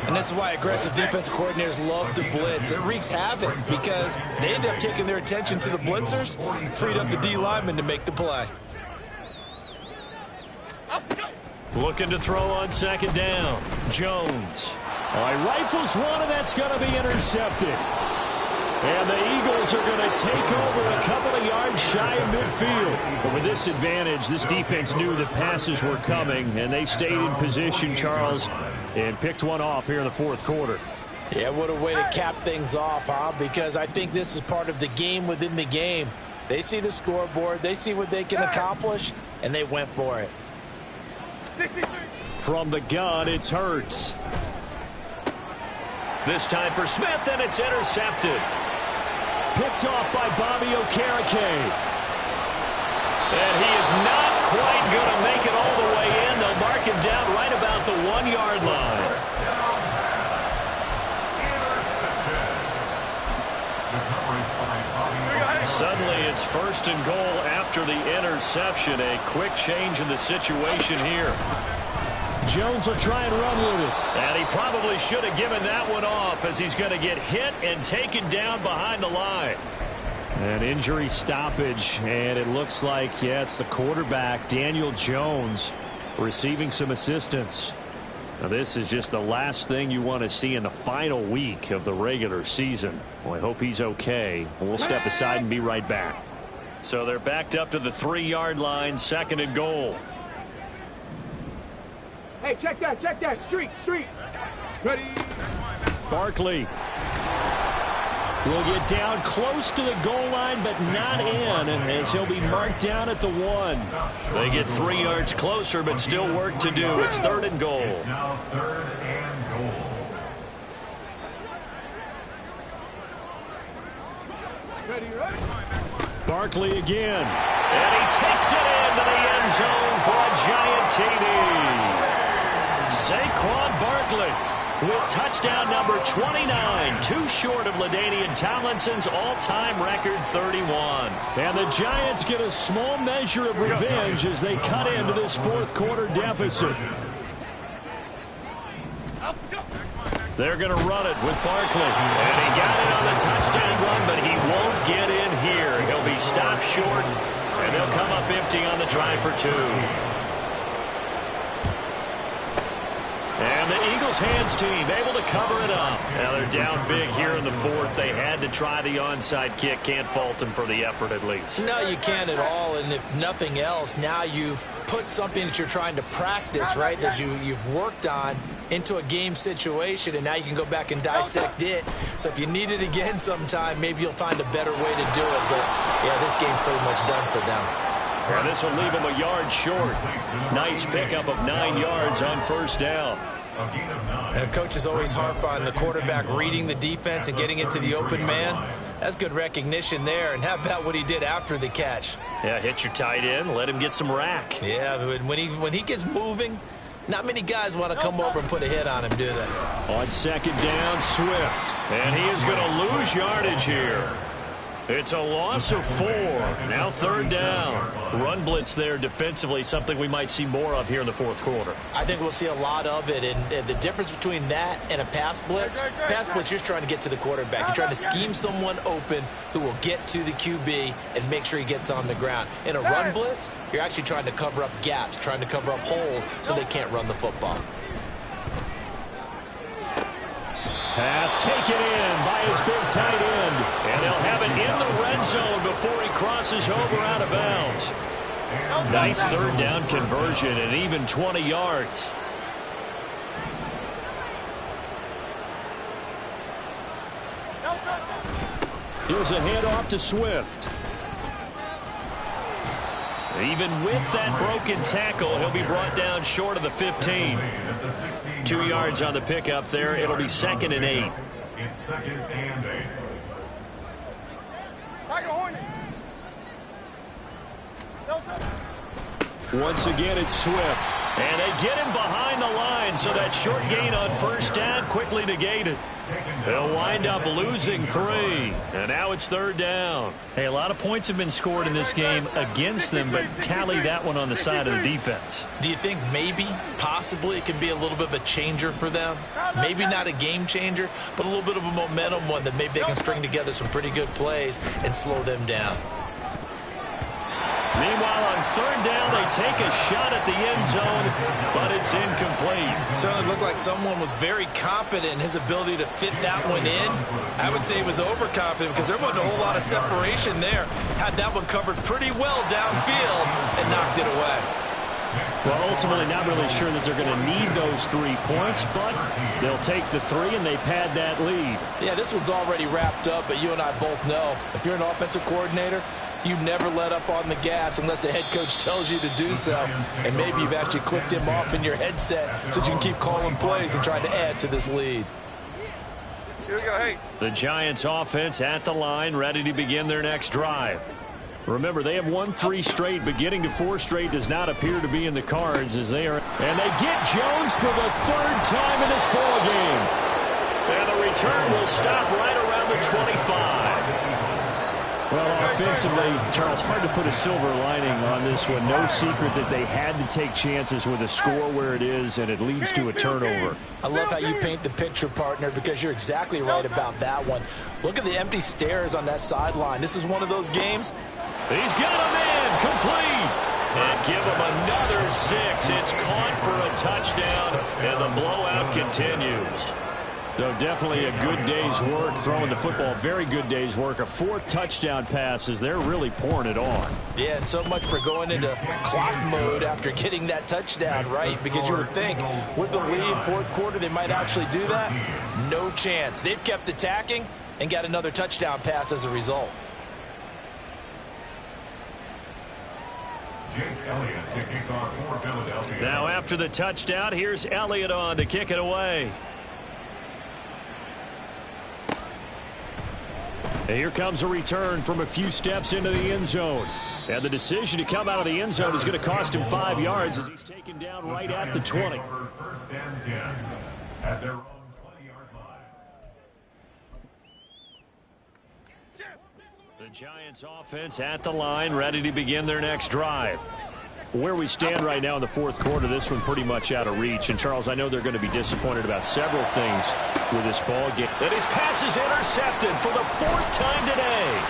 C: And this is why aggressive defensive coordinators love to blitz. It wreaks havoc because they end up taking their attention to the blitzers, freed up the D lineman to make the play.
A: Looking to throw on 2nd down. Jones.
E: All right, rifles one, and that's going to be intercepted. And the Eagles are going to take over a couple of yards shy of midfield. But with this advantage, this defense knew that passes were coming, and they stayed in position, Charles, and picked one off here in the 4th quarter.
C: Yeah, what a way to cap things off, huh? Because I think this is part of the game within the game. They see the scoreboard, they see what they can accomplish, and they went for it.
E: From the gun, it's Hurts.
A: This time for Smith, and it's intercepted.
E: Picked off by Bobby Okereke.
A: And he is not quite going to make it all the way in. They'll mark him down right about the 1-yard line. Suddenly it's 1st and goal after the interception. A quick change in the situation here.
E: Jones will try and run with it.
A: And he probably should have given that one off as he's going to get hit and taken down behind the line.
E: An injury stoppage, and it looks like, yeah, it's the quarterback, Daniel Jones, receiving some assistance. Now, this is just the last thing you want to see in the final week of the regular season. Well, I hope he's okay. We'll step aside and be right back.
A: So they're backed up to the 3-yard line, 2nd and goal.
B: Hey, check that. Street. Ready.
E: Barkley will get down close to the goal line, but not in, as he'll be marked down at the 1.
A: They get 3 yards closer, but still work to do. It's 3rd and goal.
D: It's now 3rd and goal.
E: Barkley again.
A: And he takes it into the end zone for a giant TD. Saquon Barkley with touchdown number 29, too short of LaDainian Tomlinson's all-time record 31.
E: And the Giants get a small measure of revenge as they cut into this 4th quarter deficit.
A: They're going to run it with Barkley. And he got it on the touchdown run, but he won't get in here. He'll be stopped short, and they'll come up empty on the drive for 2. And the Eagles hands team able to cover it up. Now they're down big here in the 4th. They had to try the onside kick. Can't fault them for the effort at least.
C: No, you can't at all. And if nothing else, now you've put something that you're trying to practice, right, that you've worked on into a game situation, and now you can go back and dissect it. So if you need it again sometime, maybe you'll find a better way to do it. But, yeah, this game's pretty much done for them.
A: And this will leave him a yard short. Nice pickup of 9 yards on 1st down.
C: And coaches always harp on the quarterback reading the defense and getting it to the open man. That's good recognition there. And how about what he did after the catch?
A: Yeah, hit your tight end, let him get some rack.
C: Yeah, when he gets moving, not many guys want to come over and put a hit on him, do they?
E: On 2nd down, Swift.
A: And he is going to lose yardage here. It's a loss of 4. Now 3rd down. Run blitz there defensively, something we might see more of here in the 4th quarter.
C: I think we'll see a lot of it, and the difference between that and a pass blitz, you're just trying to get to the quarterback. You're trying to scheme someone open who will get to the QB and make sure he gets on the ground. In a run blitz, you're actually trying to cover up gaps, trying to cover up holes so they can't run the football.
E: Pass taken in by his big tight end.
A: And they'll have it in the red zone before he crosses over out of bounds. Nice 3rd down conversion and even 20 yards.
E: Here's a handoff to Swift.
A: Even with that broken tackle, he'll be brought down short of the 15. 2 yards on the pickup there. It'll be 2nd and 8.
D: It's 2nd and 8.
E: Once again, it's Swift.
A: And they get him behind the line, so that short gain on 1st down quickly negated. They'll wind up losing 3. And now it's 3rd down. Hey, a lot of points have been scored in this game against them, but tally that one on the side of the defense.
C: Do you think maybe, possibly, it can be a little bit of a changer for them? Maybe not a game changer, but a little bit of a momentum one that maybe they can string together some pretty good plays and slow them down.
A: Meanwhile, on 3rd down, they take a shot at the end zone, but it's incomplete.
C: Certainly looked like someone was very confident in his ability to fit that one in. I would say he was overconfident because there wasn't a whole lot of separation there. Had that one covered pretty well downfield and knocked it away.
E: Well, ultimately, not really sure that they're going to need those 3 points, but they'll take the 3 and they pad that lead.
C: Yeah, this one's already wrapped up, but you and I both know if you're an offensive coordinator, you never let up on the gas unless the head coach tells you to do so. And maybe you've actually clicked him off in your headset so you can keep calling plays and trying to add to this lead.
B: Here we go, hey.
A: The Giants offense at the line, ready to begin their next drive.
E: Remember, they have won 3 straight, but getting to 4 straight does not appear to be in the cards as they are. And they get Jones for the 3rd time in this ball game.
A: And the return will stop right around the 25.
E: Well, offensively, Charles, hard to put a silver lining on this one. No secret that they had to take chances with a score where it is, and it leads to a turnover.
C: I love how you paint the picture, partner, because you're exactly right about that one. Look at the empty stares on that sideline. This is one of those games.
A: He's got him in, complete. And give him another 6. It's caught for a touchdown, and the blowout continues.
E: So definitely a good day's work throwing the football. Very good day's work. A 4th touchdown pass as they're really pouring it on.
C: Yeah, and so much for going into clock mode after getting that touchdown, right? Because you would think with the lead, 4th quarter, they might actually do that. No chance. They've kept attacking and got another touchdown pass as a result.
D: Jake Elliott to kick off for Philadelphia.
A: Now after the touchdown, here's Elliott on to kick it away.
E: And here comes a return from a few steps into the end zone. And the decision to come out of the end zone is going to cost him 5 yards as he's taken down right at the 20.
D: 1st and 10 at their own 20-yard line.
A: The Giants offense at the line, ready to begin their next drive.
E: Where we stand right now in the 4th quarter, this one pretty much out of reach. And, Charles, I know they're going to be disappointed about several things with this ball game.
A: And his pass is intercepted for the 4th time today.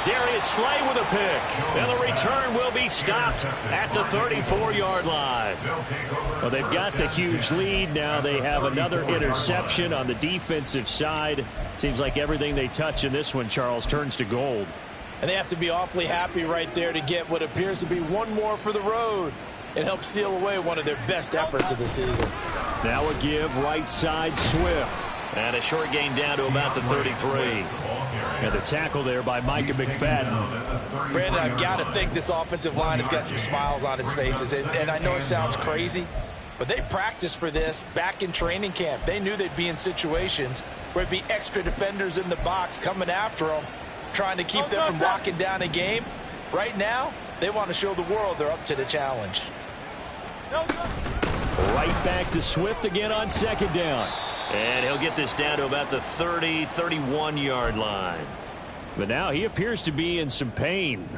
A: Darius Slay with a pick. And the return will be stopped at the 34-yard line.
E: Well, they've got the huge lead. Now they have another interception on the defensive side. Seems like everything they touch in this one, Charles, turns to gold.
C: And they have to be awfully happy right there to get what appears to be one more for the road and help seal away one of their best efforts of the season.
E: Now a give right side Swift.
A: And a short gain down to about the 33.
E: And the tackle there by Micah McFadden.
C: Brandon, I've got to think this offensive line has got some smiles on its faces. And I know it sounds crazy, but they practiced for this back in training camp. They knew they'd be in situations where there'd be extra defenders in the box coming after them, trying to keep them from locking down a game. Right now, they want to show the world they're up to the challenge.
E: Right back to Swift again on 2nd down.
A: And he'll get this down to about the 30, 31-yard line.
E: But now he appears to be in some pain.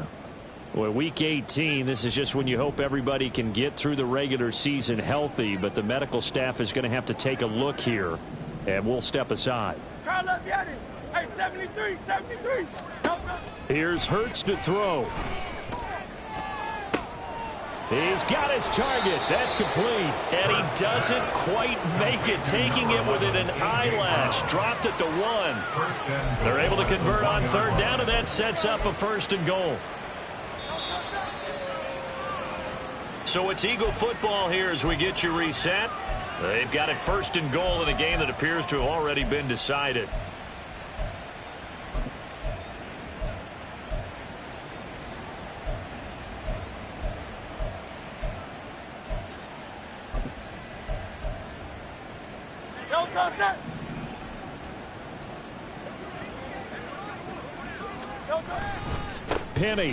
E: Well, week 18, this is just when you hope everybody can get through the regular season healthy, but the medical staff is going to have to take a look here, and we'll step aside.
B: Hey, 73, 73.
E: Here's Hurts to throw. He's got his target. That's complete.
A: And he doesn't quite make it, taking it within an eyelash. Dropped it to 1. They're able to convert on third down, and that sets up a 1st and goal. So it's Eagle football here as we get you reset. They've got it 1st and goal in a game that appears to have already been decided.
E: Penny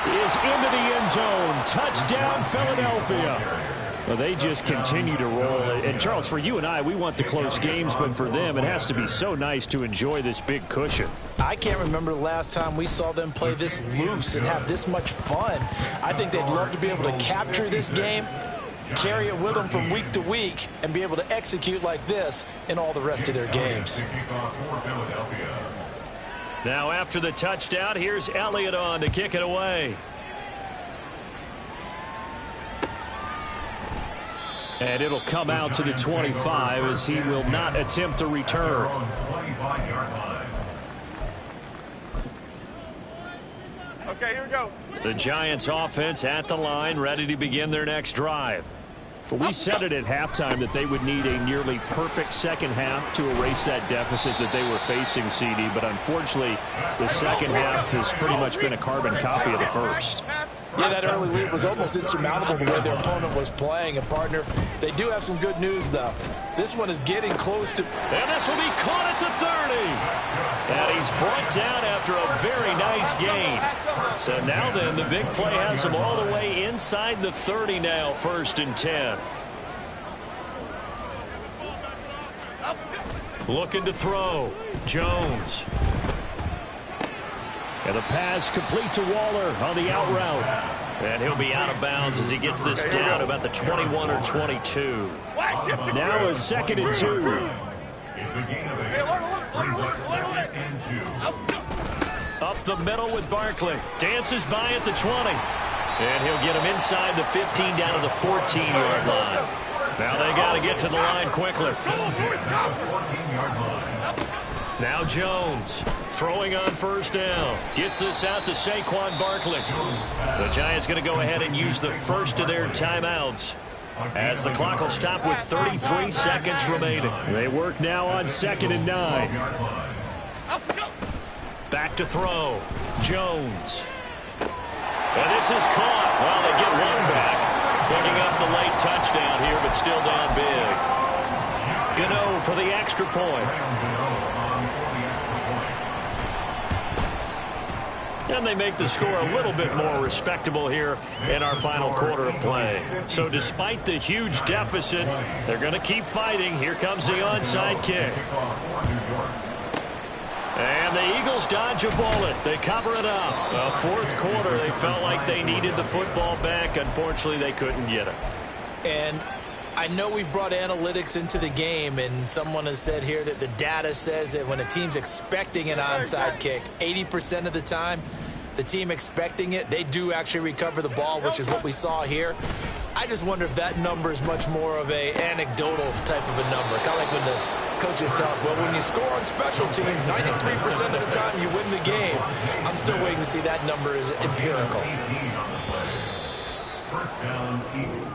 E: is into the end zone. Touchdown, Philadelphia. Well, they just continue to roll. And, Charles, for you and I, we want the close games, but for them, it has to be so nice to enjoy this big cushion.
C: I can't remember the last time we saw them play this loose and have this much fun. I think they'd love to be able to capture this game, carry it with them from week to week, and be able to execute like this in all the rest of their games.
A: Now after the touchdown, here's Elliott on to kick it away.
E: And it'll come out to the 25 as he will not attempt a return.
B: Okay, here we go.
A: The Giants offense at the line, ready to begin their next drive.
E: But we said it at halftime that they would need a nearly perfect second half to erase that deficit that they were facing, CD. But unfortunately, the second half has pretty much been a carbon copy of the first.
C: Yeah, that early lead was almost insurmountable the way their opponent was playing. And, partner, they do have some good news, though. This one is getting close to...
A: And this will be caught at the 30. And he's brought down after a very nice gain. So now then, the big play has him all the way inside the 30 now, 1st and 10. Looking to throw. Jones. And the pass complete to Waller on the out route. And he'll be out of bounds as he gets this down about the 21 or 22.
E: Now a 2nd and 2.
D: It's a gain of 8. Brings up 2nd and 2.
A: Up the middle with Barkley. Dances by at the 20. And he'll get him inside the 15 down to the 14-yard line. Now they got to get to the line quickly.
D: 14-yard line.
A: Now Jones throwing on 1st down. Gets this out to Saquon Barkley. The Giants going to go ahead and use the first of their timeouts as the clock will stop with 33 seconds remaining.
E: They work now on 2nd and 9.
A: Back to throw. Jones. And this is caught. Well, they get one back. Picking up the late touchdown here, but still down big. Gano for the extra point. And they make the score a little bit more respectable here in our final quarter of play. So despite the huge deficit, they're going to keep fighting. Here comes the onside kick. And the Eagles dodge a bullet. They cover it up. Well, 4th quarter, they felt like they needed the football back. Unfortunately, they couldn't get it.
C: And I know we've brought analytics into the game, and someone has said here that the data says that when a team's expecting an onside kick, 80% of the time, the team expecting it, they do actually recover the ball, which is what we saw here. I just wonder if that number is much more of a anecdotal type of a number. Kind of like when the coaches tell us, well, when you score on special teams, 93% of the time you win the game. I'm still waiting to see that number is empirical.
D: 1st down, Eagles.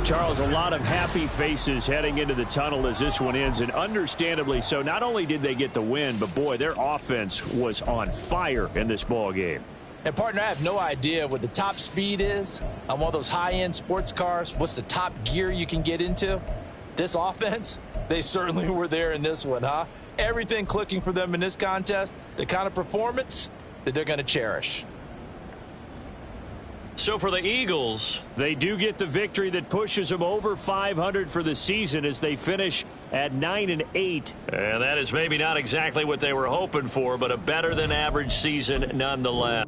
E: Charles, a lot of happy faces heading into the tunnel as this one ends, and understandably so. Not only did they get the win, but, boy, their offense was on fire in this ball game.
C: And, partner, I have no idea what the top speed is on one of those high-end sports cars. What's the top gear you can get into? This offense, they certainly were there in this one, huh? Everything clicking for them in this contest, the kind of performance that they're going to cherish.
A: So for the Eagles,
E: they do get the victory that pushes them over 500 for the season as they finish at 9-8.
A: And that is maybe not exactly what they were hoping for, but a better than average season nonetheless.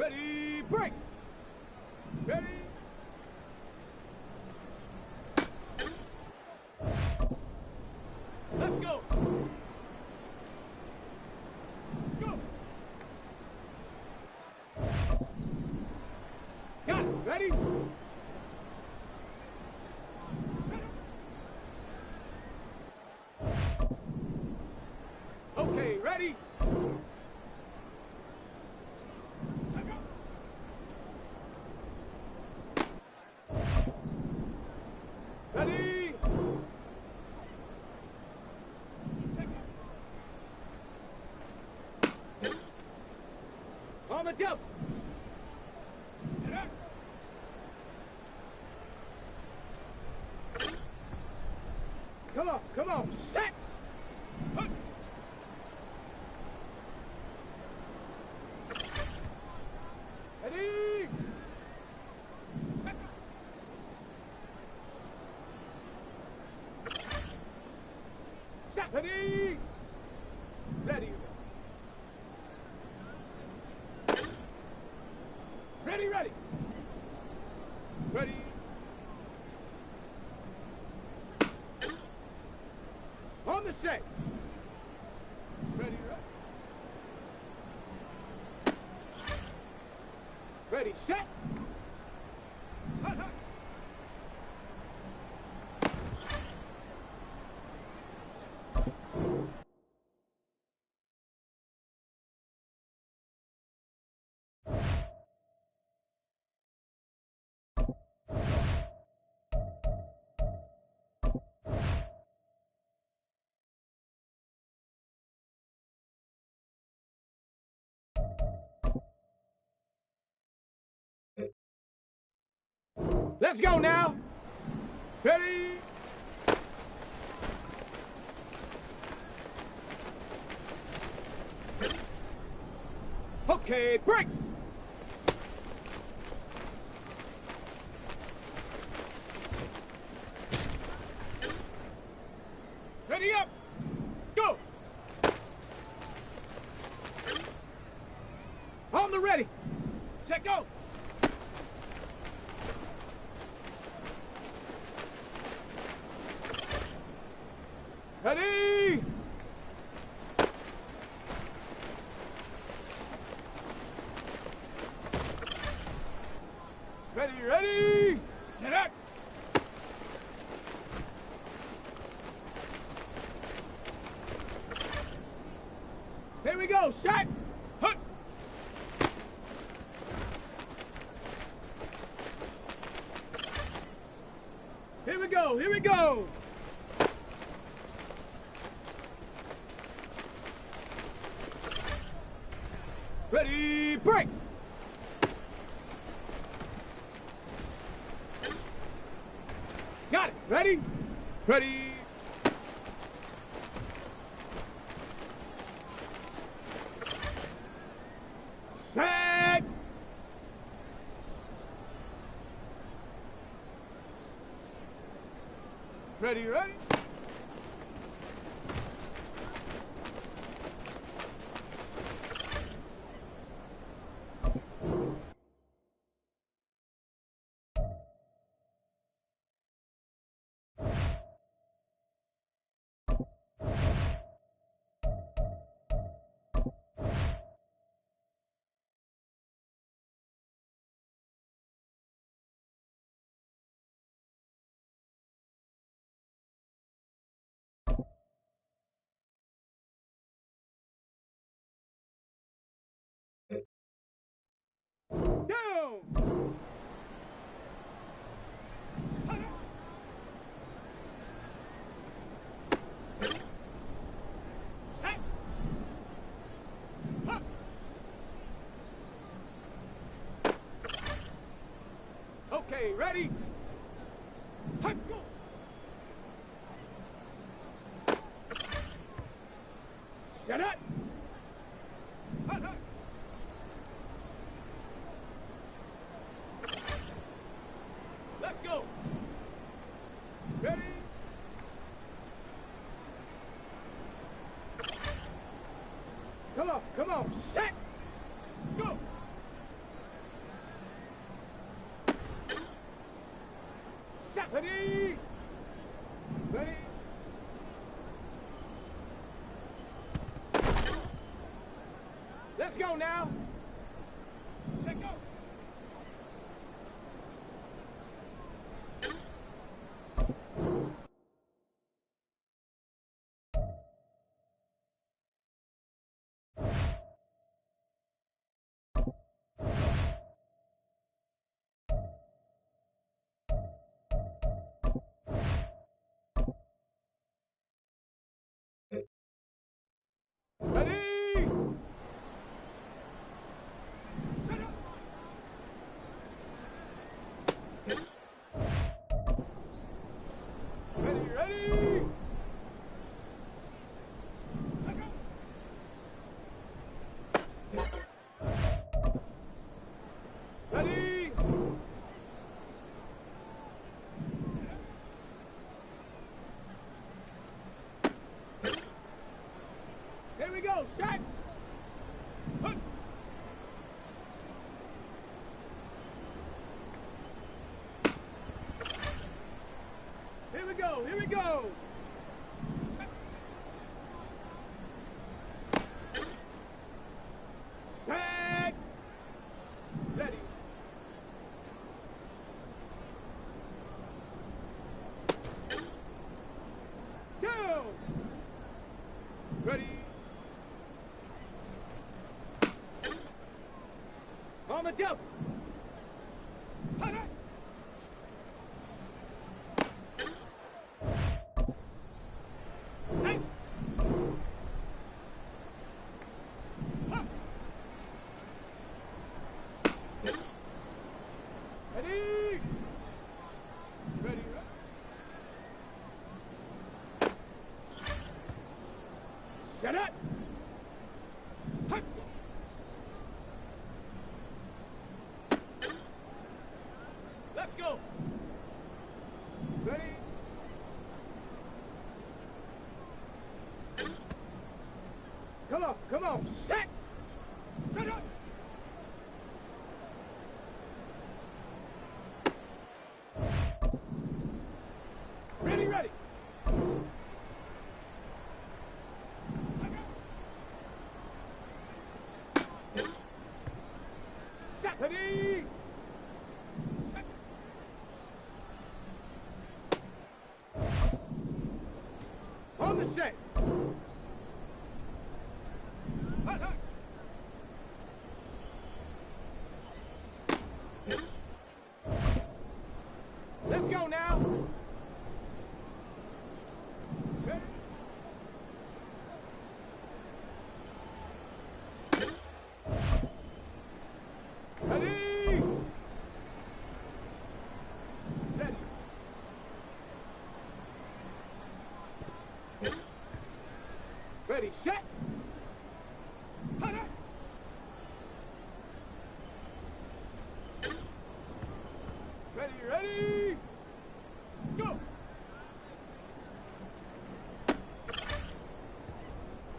B: Ready, break. Ready. Let's go. Go. Got it. Ready? Okay, ready? Ready? On the jump. Come on, set. Ready? Set. Ready? Ready. Ready, ready. Ready. On the set. Ready, ready. Ready, set. Hut, hut. Let's go now. Ready? Okay, break. Ready up. Go. On the ready. Set, go. Ready? Ready, ready? Get up! Here we go, shot! Hut! Here we go, here we go! Ready, break! Got it! Ready? Ready? Set! Ready, ready? Down! Okay, ready? Go! Shut up! Let's go! Ready? Come on, set! Go! Let's go now. Let's go. Ready? Set up. Ready, ready. Let go. Ready. Here we go, shot. Hup. Here we go, here we go. Set. Ready. Go. Ready. On the jump. Hut, hut. Hey. Hut. Ready. Ready. Shut up. Hut. Let's go. Ready? Come on, set. Set up. Ready, ready. Set. Ready. On the set. Hut, hut. Let's go now. Ready? Ready? Ready. Ready, set. Hut, hut. Ready, ready. Go.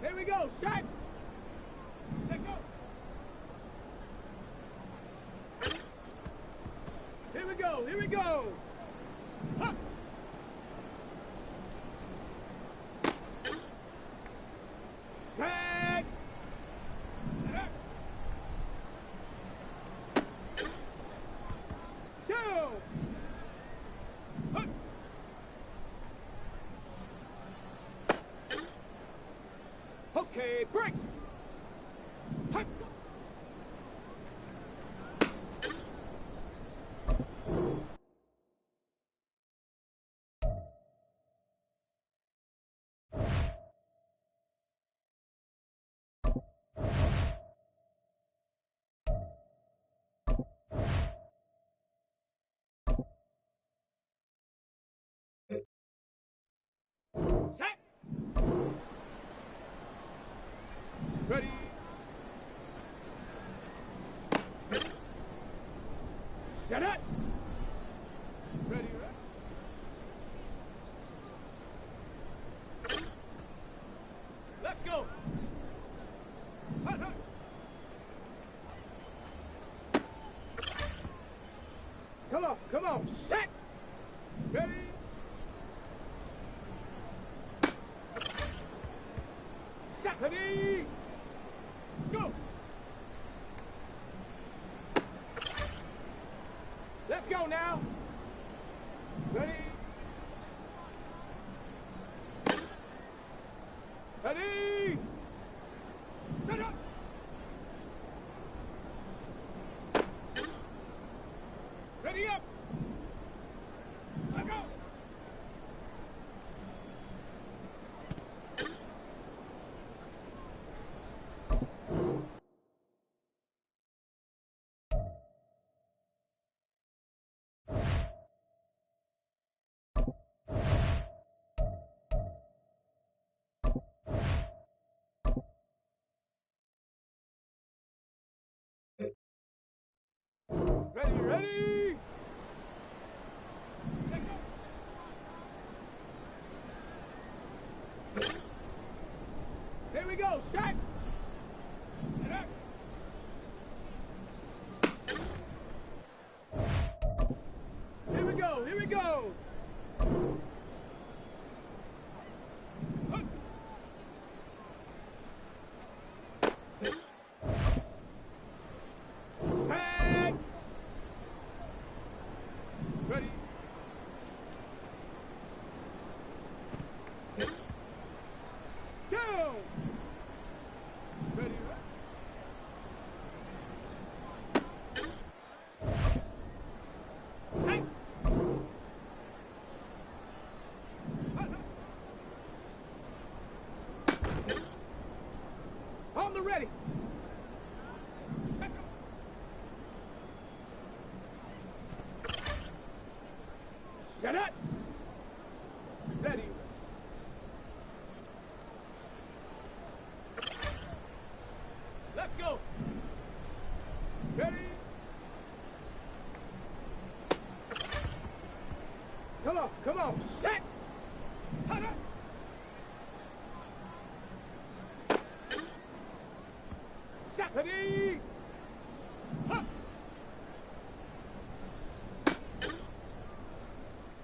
B: Here we go, set. Let go. Here we go, here we go. Huh. Set. Go. Huh. Okay, break. Huh. Set. Ready. Set it. Ready, ready. Let's go. Hut, hut. Come on, set. Ready. Set, ready. Go. go now. Ready? Ready? Set up. Ready up. Let go. Ready, ready! Let go! Here we go, shot! Get up! Here we go, here we go! Hup. Tag! Ready? Go! Ready? Hey! On the ready! Shut up! Ready. Let's go. Ready. Come on, come on. Set. Cut up. Set. Ready. Up.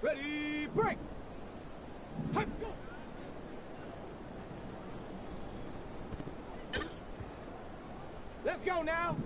B: Ready, break! Let's go! Let's go now!